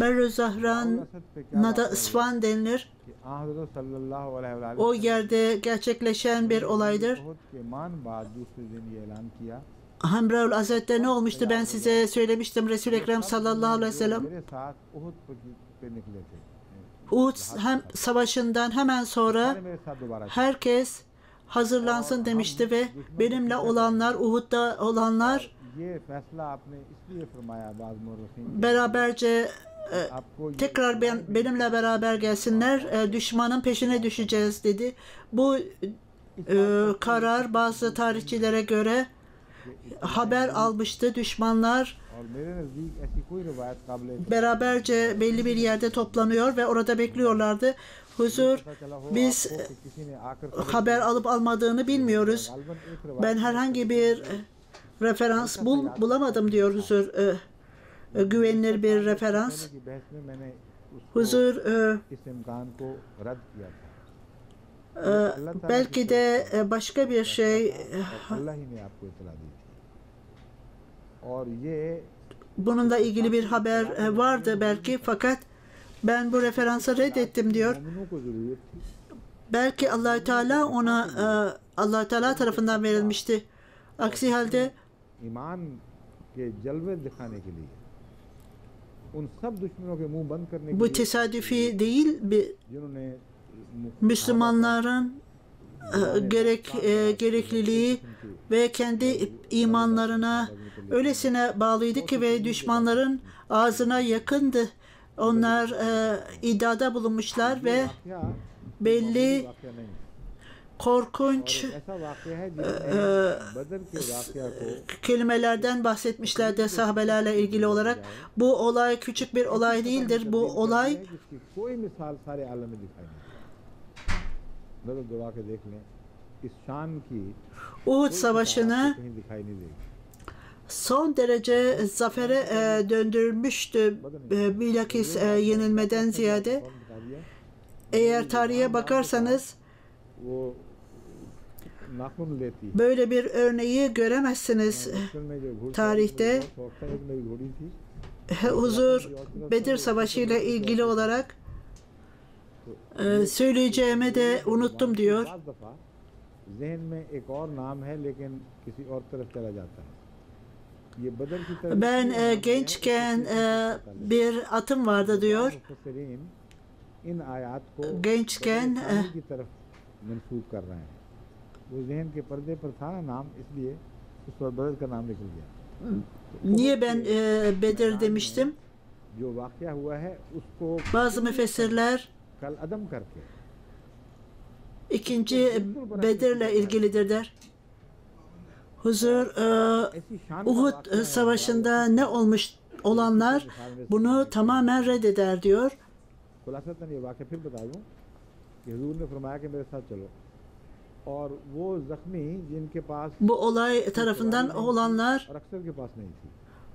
S2: Mahru Zahran'a da Isfan denilir.
S3: कि हज़रत सल्लल्लाहु अलैहि
S2: O yerde gerçekleşen bir olaydır.
S3: के मान बाद दूसरे दिन ये ऐलान किया
S2: Hamraül Ased'de ne olmuştu ben size söylemiştim. Resul-i Ekrem sallallahu aleyhi ve sellem
S3: मेरे साथ उहुद पे निकले थे
S2: Uhud savaşından hemen sonra
S3: मेरे साथ दोबारा
S2: herkes hazırlansın demişti ve benimle olanlar, Uhud'da olanlar
S3: ये फैसला आपने इसलिए फरमाया बाज़ मुर्रखीन
S2: beraberce
S3: आपको
S2: tekrar benimle beraber gelsinler, düşmanın peşine düşeceğiz dedi. Bu karar bazı tarihçilere göre haber almıştı. Düşmanlar
S3: और मेरे नज़दीक ऐसी कोई रिवायत काबिल
S2: beraberce belli bir yerde toplanıyor ve orada bekliyorlardı. Huzur, biz
S3: किसी ने आकर
S2: haber alıp almadığını bilmiyoruz. Ben herhangi bir referans bulamadım diyor huzur. Güvenilir bir referans.
S3: की बहस में मैंने
S2: Huzur
S3: इस इम्कान को रद्द किया था
S2: belki de başka bir şey
S3: अल्लाह ही ने आपको इतला दी थी और ये
S2: bununla ilgili bir haber vardı belki fakat ben bu referansı reddettim diyor.
S3: मोमिनों को ज़रूरत थी
S2: Belki Allah Teala ona Allah Teala tarafından verilmişti. Aksi halde
S3: ईमान के जलवे दिखाने के लिए उन सब दुश्मनों के मुंह बंद करने के
S2: bu
S3: लिए
S2: tesadüfi değil,
S3: जिन्होंने
S2: Müslümanların gerekliliği ve kendi imanlarına öylesine bağlıydı ki ve düşmanların ağzına yakındı. Onlar iddiada bulunmuşlar ve
S3: वाकया
S2: belli
S3: वाकया नहीं
S2: korkunç
S3: ऐसा वाकया है जिसने बदर के वाकया को
S2: kelimelerden bahsetmişlerdi sahabelerle ilgili olarak. Bu olay küçük bir olay değildir. Bu olay
S3: जिसकी कोई मिसाल सारे आलम में दिखाई नहीं नजर दौड़ा के देख लें इस शान की
S2: Uhud Savaşı'nı
S3: कहीं दिखाई नहीं देगी
S2: son derece zafere döndürmüştü. Bilakis yenilmeden ziyade.
S3: कौन बता दिया
S2: Eğer tarihe bakarsanız
S3: वो नाखून लेती है
S2: böyle bir örneği göremezsiniz.
S3: असल में जो घुड़सवारी
S2: Tarihte
S3: बहुत शौक था एक मेरी घोड़ी थी
S2: Huzur Bedir Savaşı ile ilgili olarak söyleyeceğimi de unuttum diyor.
S3: बाज़ दफ़ा जहन में एक और नाम है लेकिन किसी और तरफ चला जाता है ये बदर की तरफ
S2: Ben gençken bir atım vardı diyor.
S3: मुफस्सिरीन इन आयात को
S2: Gençken
S3: बदर की तरफ मंसूब कर रहे हैं वो जहन के पर्दे पर था ना नाम इसलिए उस पर बदर का नाम निकल गया
S2: niye ben Bedir demiştim?
S3: जो वाक़या हुआ है उसको
S2: Bazı müfessirler
S3: कल अदम करके
S2: ikinci Bedir'le ilgilidir der. Huzur
S3: ऐसी शान का
S2: Uhud
S3: वाक़या है,
S2: Savaşı'nda ne olmuş olanlar bunu tamamen reddeder diyor.
S3: खुलासतन ये वाक़या फिर बता दूं कि हुजूर ने फरमाया कि मेरे साथ चलो और वो जख्मी जिनके पास
S2: Bu olay tarafından olanlar
S3: और अक्सर के पास नहीं थी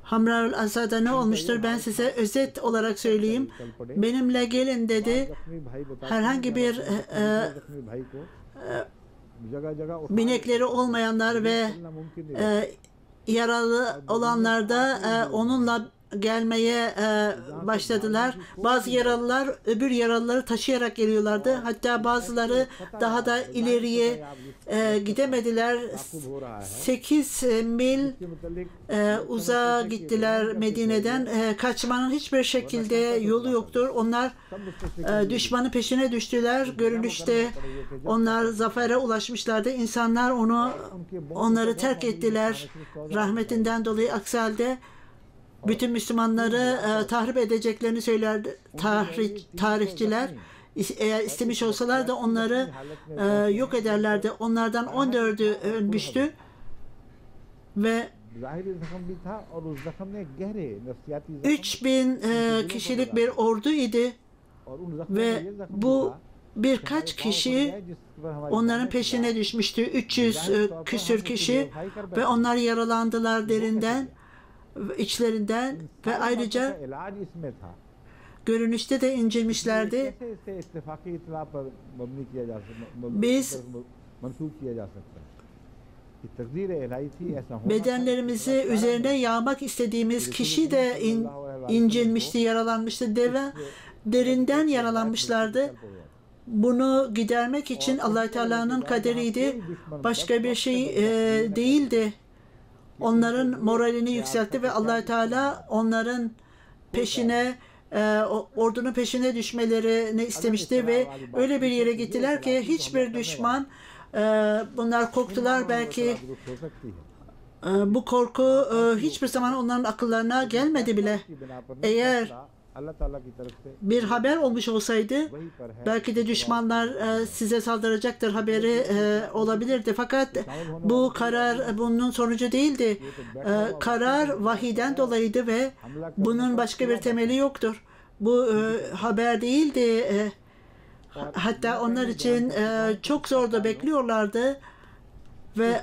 S2: Hamraül Asad'a ne olmuştur ben size özet olarak söyleyeyim. Benimle gelin dedi.
S3: जख्मी भाई बताते
S2: Herhangi bir
S3: जख्मी भाई को जगह जगह उठा
S2: binekleri olmayanlar ve
S3: चलना मुमकिन नहीं
S2: yaralı olanlar da onunla gelmeye başladılar. Bazı yaralılar öbür yaralıları taşıyarak geliyorlardı. Hatta bazıları daha da ileriye gidemediler. 8 mil uzağa gittiler Medine'den. Kaçmanın hiçbir şekilde yolu yoktur. Onlar düşmanın peşine düştüler. Görünüşte onlar zafere ulaşmışlardı. İnsanlar onları terk ettiler rahmetinden dolayı. Aksi halde bütün Müslümanları tahrip edeceklerini söylerdi tarihçiler. Eğer istemiş olsalar da onları yok ederlerdi. Onlardan 14'ü ölmüştü ve 3000 kişilik bir ordu idi ve bu birkaç kişi onların peşine düşmüştü. 300 küsür kişi ve onlar yaralandılar derinden, içlerinden ve ayrıca görünüşte de incinmişlerdi. Biz bedenlerimizi üzerine yağmak istediğimiz kişi de incinmişti, yaralanmıştı. Derinden yaralanmışlardı. Bunu gidermek için Allah Teala'nın kaderiydi. Başka bir şey değildi. Onların moralini yükseltti ve Allah Teala onların peşine ordunun peşine düşmelerini istemişti ve öyle bir yere gittiler ki hiçbir düşman bunlar korktular belki bu korku hiçbir zaman onların akıllarına gelmedi bile. Eğer bir haber olmuş olsaydı belki de düşmanlar size saldıracaktır haberi olabilirdi. Fakat bu karar bunun sonucu değildi. Karar vahiyden dolayıydı ve bunun başka bir temeli yoktur. Bu haber değildi. Hatta onlar için çok zor da bekliyorlardı ve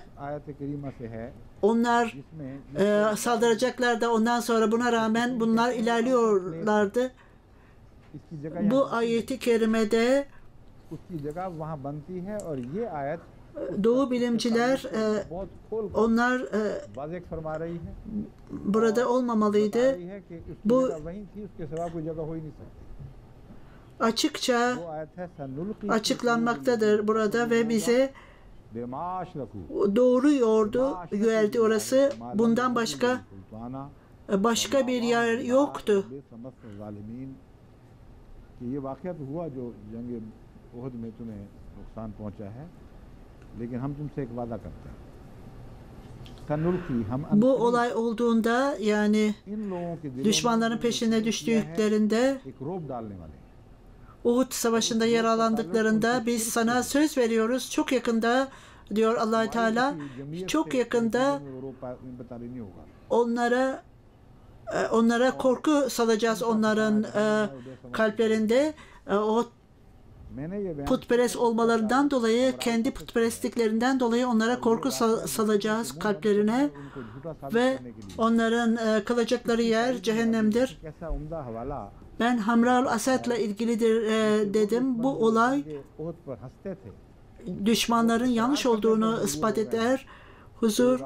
S2: onlar saldıracaklar da ondan sonra buna rağmen bunlar ilerliyorlardı. Bu ayeti kerimede Doğu bilimciler onlar burada olmamalıydı. Bu açıkça açıklanmaktadır burada ve bize doğru yordu, geldi orası. Bundan başka bir yer yoktu. Bu olay olduğunda yani düşmanların peşine düştüklerinde Uhud Savaşı'nda yaralandıklarında biz sana söz veriyoruz. Çok yakında diyor Allah Teala, çok yakında onlara korku salacağız onların kalplerinde. O putperest olmalarından dolayı, kendi putperestliklerinden dolayı onlara korku salacağız kalplerine ve onların kalacakları yer cehennemdir. Ben Hamra'l Asad'la ilgilidir dedim. Bu olay düşmanların yanlış olduğunu ispat eder. Huzur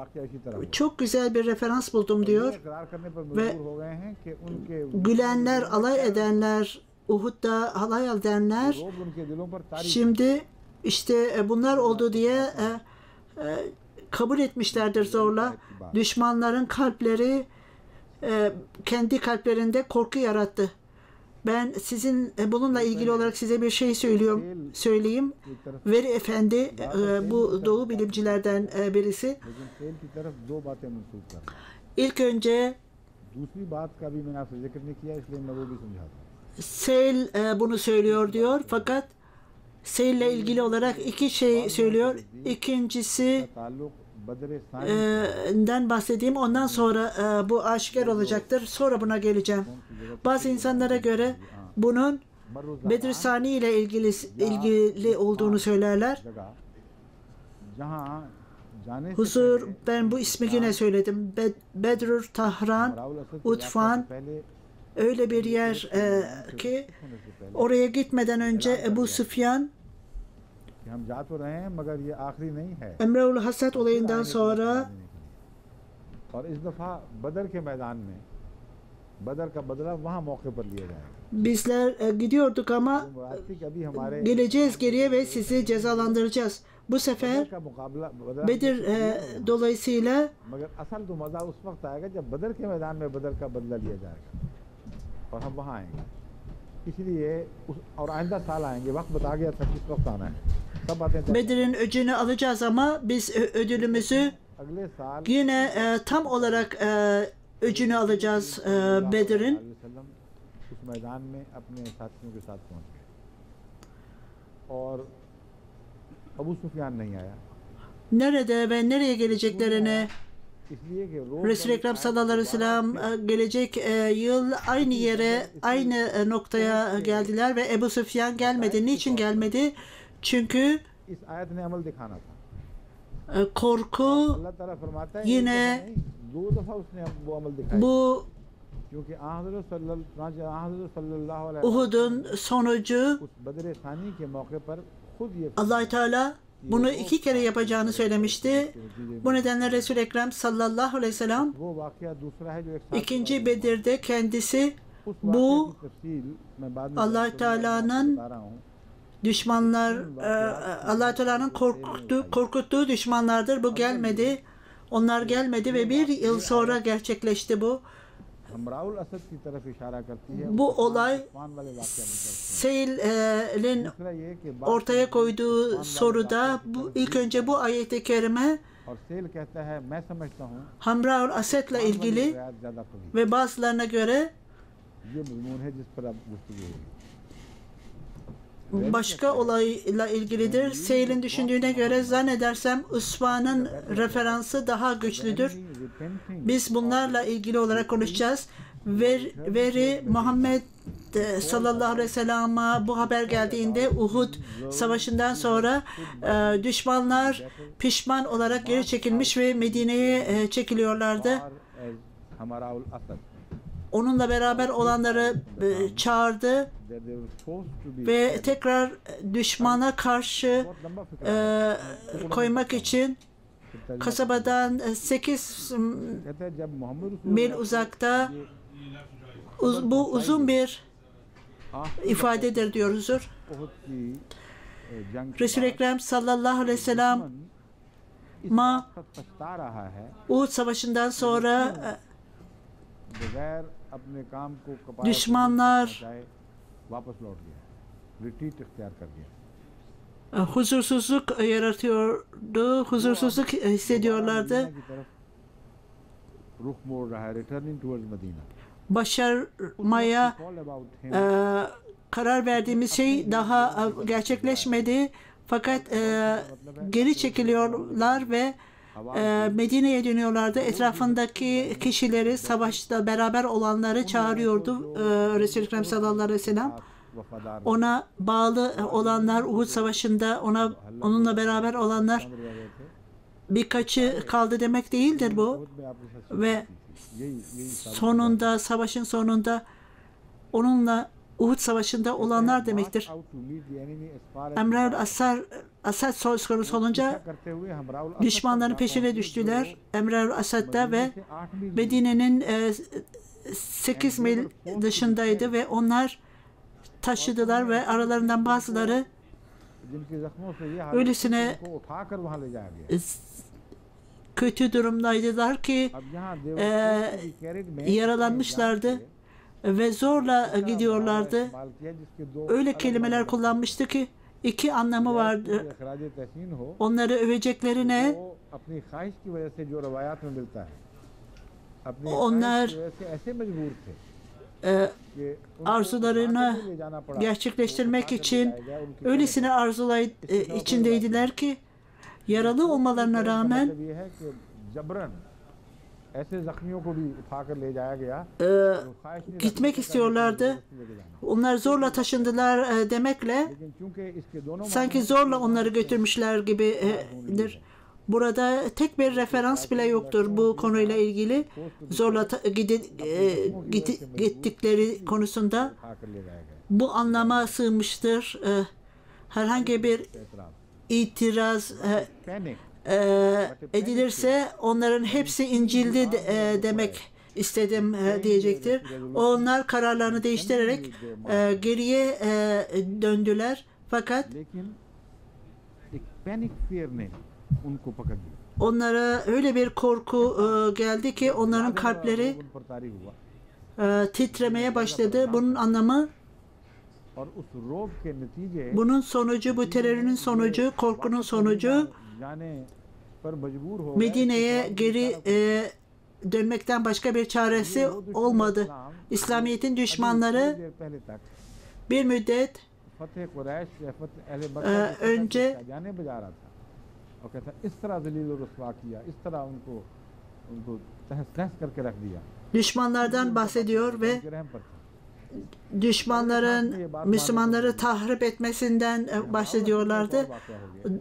S2: çok güzel bir referans buldum diyor ve gülenler, alay edenler, Uhud'da alay edenler şimdi işte bunlar oldu diye kabul etmişlerdir zorla. Düşmanların kalpleri kendi kalplerinde korku yarattı. Ben sizin bununla ilgili olarak size bir şey söyleyeyim. Veri Efendi bu doğu bilimcilerden birisi. İlk önce Seyl bunu söylüyor diyor. Fakat Seyl'le ilgili olarak iki şey söylüyor. İkincisi den bahsedeyim. Ondan sonra bu aşikar olacaktır. Sonra buna geleceğim. Bazı insanlara göre bunun Bedr-i Sani ile ilgili olduğunu söylerler. Huzur, ben bu ismi yine söyledim. Bedr, Tahran, Utfan, öyle bir yer ki oraya gitmeden önce Ebu Süfyan Emre-ül Hasad olayından sonra
S3: बदर का बदला वहाँ मौके पर लिया जाएगा।
S2: Bizler gidiyorduk ama
S3: तो मुराद थी कि अभी हमारे
S2: geleceğiz geriye ve sizi cezalandıracağız. Bu
S3: बदर
S2: sefer
S3: का मुकाबला बदर
S2: Bedir dolayısıyla
S3: मगर असल तो मजा उस वक्त आएगा जब बदर के मैदान में बदर का बदला लिया जाएगा और हम वहाँ आएंगे। इसलिए और आइंदा साल आएंगे, वक्त बता गया था किस वक्त आना है, सब बातें
S2: Bedir'in öcünü alacağız ama biz ödülümüzü
S3: अगले साल
S2: yine tam olarak öcünü alacağız Bedir'in.
S3: उस मैदान में अपने साथियों के साथ पहुंच गए और अबू सुफियान नहीं आया,
S2: Nerede ve nereye geleceklerini
S3: इसलिए कि
S2: Resul-i Ekrem sallallahu aleyhi ve sellem gelecek yıl aynı yere, aynı noktaya geldiler ve Ebu Süfyan gelmedi. Niçin gelmedi? Çünkü
S3: इस आयत ने अमल दिखाना था।
S2: korku
S3: अल्लाह ताला फरमाता है
S2: yine
S3: दो दफा उसने वो अमल दिखाया,
S2: bu
S3: क्योंकि हज़रत सल्लल्लाहु अलैहि
S2: Uhud'un sonucu
S3: उस बदर सानी के मौके पर खुद ये
S2: Allah Teala bunu 2 kere yapacağını söylemişti. Bu nedenle Resul-i Ekrem sallallahu aleyhi ve sellem
S3: वो वाकया दूसरा है जो एक साथ
S2: ikinci Bedir'de kendisi
S3: उस
S2: bu
S3: वाकये की तफसील मैं बाद में
S2: Allah Teala'nın
S3: बता रहा हूँ।
S2: düşmanlar, Allah Teala'nın korkuttuğu düşmanlardır. Bu gelmedi. Onlar gelmedi ve 1 yıl sonra gerçekleşti bu.
S3: हमराउल असद की तरफ इशारा करती है।
S2: Bu olay
S3: उस्मान वाले वाकया की तरफ।
S2: Seyl'in
S3: दूसरा ये कि
S2: ortaya koyduğu soruda bu, ilk önce bu ayet-i kerime
S3: और सेल कहता है मैं समझता हूँ
S2: Hamraul Ased'le ilgili
S3: रिवायत ज्यादा कवी,
S2: ve bazılarına göre
S3: ये मजमून है जिस पर अब गुफ्तगू होगी।
S2: başka olayla ilgilidir. Seyl'in düşündüğüne göre zannedersem Osman'ın referansı daha güçlüdür. Biz bunlarla ilgili olarak konuşacağız. Veri Muhammed sallallahu aleyhi ve sellem'e bu haber geldiğinde Uhud savaşından sonra düşmanlar pişman olarak geri çekilmiş ve Medine'ye çekiliyorlardı.
S3: हमराउल Asad
S2: Onunla beraber olanları çağırdı ve tekrar düşmana karşı koymak için kasabadan 8 mil uzakta bu uzun bir ifadedir diyoruzdur. Resul-i Ekrem sallallahu aleyhi ve sellem Uhud Savaşı'ndan sonra düşmanlar huzursuzluk yaratıyordu, huzursuzluk hissediyorlardı. Başarmaya karar verdiğimiz şey daha gerçekleşmedi. Fakat geri çekiliyorlar ve Medine'ye dönüyorlardı. Etrafındaki kişileri, savaşta beraber olanları çağırıyordu Resul-i Ekrem sallallahu aleyhi ve sellem. Ona bağlı olanlar, Uhud Savaşı'nda onunla beraber olanlar, birkaçı kaldı demek değildir bu. Ve sonunda, savaşın sonunda onunla Uhud Savaşı'nda olanlar demektir. Emre-ül Asad söz konusu olunca düşmanların peşine düştüler. Emre-ül Asad'da ve Medine'nin 8 mil dışındaydı ve onlar taşıdılar ve aralarından bazıları öylesine kötü durumdaydılar ki yaralanmışlardı ve zorla gidiyorlardı. Öyle kelimeler kullanmıştı ki 2 anlamı vardı. Onları öveceklerine onlar arzularını gerçekleştirmek için öylesine arzular içindeydiler ki yaralı olmalarına rağmen gitmek istiyorlardı. Onlar zorla taşındılar demekle sanki zorla onları götürmüşler gibidir. Burada tek bir referans bile yoktur bu konuyla ilgili. Zorla gittikleri konusunda bu anlama sığmıştır. Herhangi bir itiraz edilirse onların hepsi İncil'de demek istedim diyecektir. Onlar kararlarını değiştirerek geriye döndüler. Fakat
S3: लेकिन एक panic fear ने उनको पकड़ लिया
S2: onlara öyle bir korku geldi ki onların kalpleri
S3: उन पर तारी हुआ
S2: titremeye başladı. Bunun anlamı,
S3: और उस रोग के नतीजे
S2: bunun sonucu, bu terörün sonucu, korkunun sonucu
S3: जाने पर मजबूर हो गए
S2: Medine'ye geri dönmekten başka bir çaresi olmadı. İslamiyet'in düşmanları
S3: देर पहले तक
S2: bir müddet
S3: फतेह कुरैश या फतेह अहले मक्का को
S2: önce
S3: जाने बजा रहा था और कहता इस तरह जलील और रुस्वा किया इस तरह उनको तहस नहस करके रख दिया
S2: düşmanlardan bahsediyor ve
S3: उनके रहम पर था
S2: düşmanların Müslümanları tahrip etmesinden bahsediyorlardı.
S3: वाक़या हो गया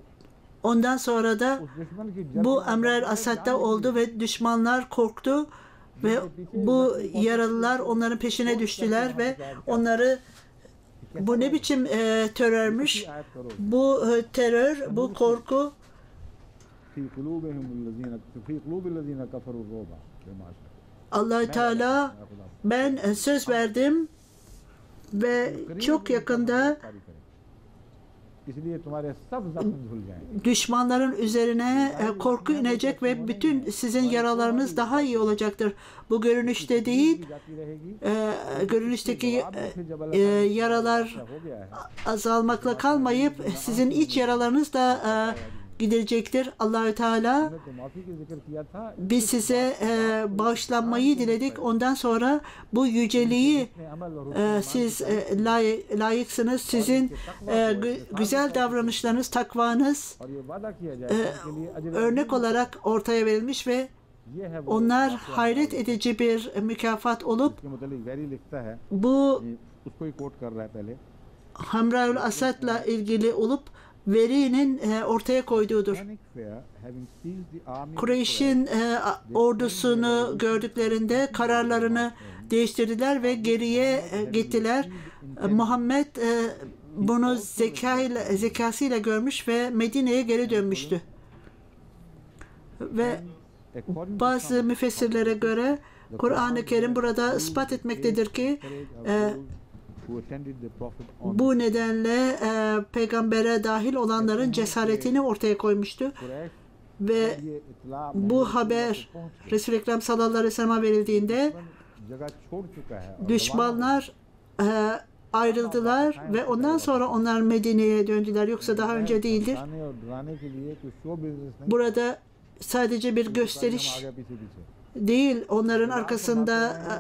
S2: Ondan sonra da
S3: उस दुश्मन की
S2: bu Emre el-Asad'da oldu ve düşmanlar korktu ve bu yaralılar onların peşine düştüler ve onları, bu ne biçim terörmüş, bu terör, bu korku
S3: في قلوب الذين كفروا الرعب بما أشركوا
S2: Allah-u Teala, ben söz verdim ve çok yakında
S3: इसलिए तुम्हारे सब जख्म धुल जाएंगे
S2: düşmanların üzerine korku inecek ve bütün sizin yaralarınız daha iyi olacaktır. Bu görünüşte değil,
S3: जाती रहेगी
S2: görünüşteki yaralar
S3: हो गया है
S2: azalmakla kalmayıp sizin iç yaralarınız da giderecektir. Allahü Teala,
S3: तो माफी की जिक्र किया था
S2: biz size bağışlanmayı diledik. Ondan sonra bu yüceliği siz layıksınız. Sizin güzel davranışlarınız, takvanız
S3: और ये वादा किया जाए उनके लिए अजर
S2: örnek olarak ortaya verilmiş ve
S3: ये है वो
S2: onlar hayret edici bir mükafat olup
S3: के मुतालिक वैरी लिखता है
S2: bu
S3: उसको ही कोट कर रहा है पहले
S2: Hamraül Asad'la ilgili olup verinin ortaya koyduğudur.
S3: Panic fear, having seized the army of
S2: Kureyş'in ordusunu gördüklerinde kararlarını değiştirdiler ve geriye gittiler. Muhammed bunu zekasıyla görmüş ve Medine'ye geri dönmüştü. Ve
S3: according to
S2: bazı müfessirlere göre Kur'an-ı Kerim burada ispat etmektedir ki
S3: who attended the prophet on
S2: bu nedenle peygambere dahil olanların cesaretini ortaya koymuştu.
S3: Quraysh
S2: Ve
S3: ये इतला
S2: bu haber Resul-i Ekrem sallallahu aleyhi ve sellem'e verildiğinde
S3: जगह छोड़ चुका है और
S2: düşmanlar ayrıldılar ve ondan sonra onlar Medine'ye döndüler. Yoksa daha önce değildir.
S3: डराने और डराने के लिए कोई शो बिजनेस नहीं
S2: Burada sadece bir gösteriş
S3: आगे पीछे पीछे
S2: değil, onların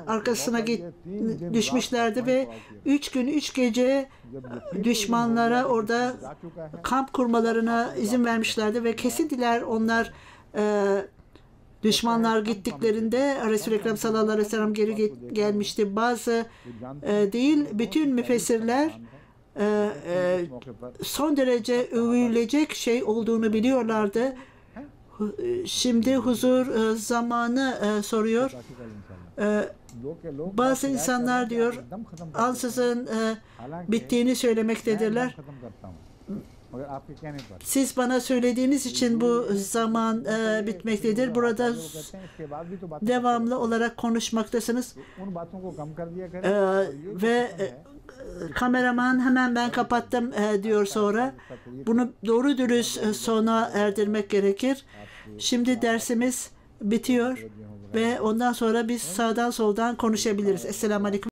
S2: arkasına düşmüşlerdi ve 3 gün 3 gece düşmanlara orada
S3: जा चुका है
S2: kamp kurmalarına izin vermişlerdi ve kesintiler onlar düşmanlar gittiklerinde Resul-i Ekrem sallallahu aleyhi ve sellem geri gelmişti. Bazı değil, bütün müfessirler
S3: मौके पर
S2: son derece övülecek şey olduğunu biliyorlardı. Şimdi huzur zamanı soruyor.
S3: Kashi का इंसान लोग के लोग
S2: Bazı insanlar diyor
S3: एकदम खत्म
S2: ansızın
S3: हालांकि
S2: bittiğini söylemektedirler.
S3: खत्म करता हूँ मगर आपके कहने पर
S2: Siz bana söylediğiniz için bu zaman bitmektedir. Burada
S3: वो कहते हैं इसके बाद भी तो बात
S2: devamlı olarak konuşmaktasınız.
S3: उन बातों को कम कर दिया करें
S2: Ve kameraman hemen ben kapattım diyor sonra. Bunu doğru dürüst sona erdirmek gerekir. Şimdi dersimiz bitiyor ve ondan sonra biz sağdan soldan konuşabiliriz. Esselamu Aleyküm.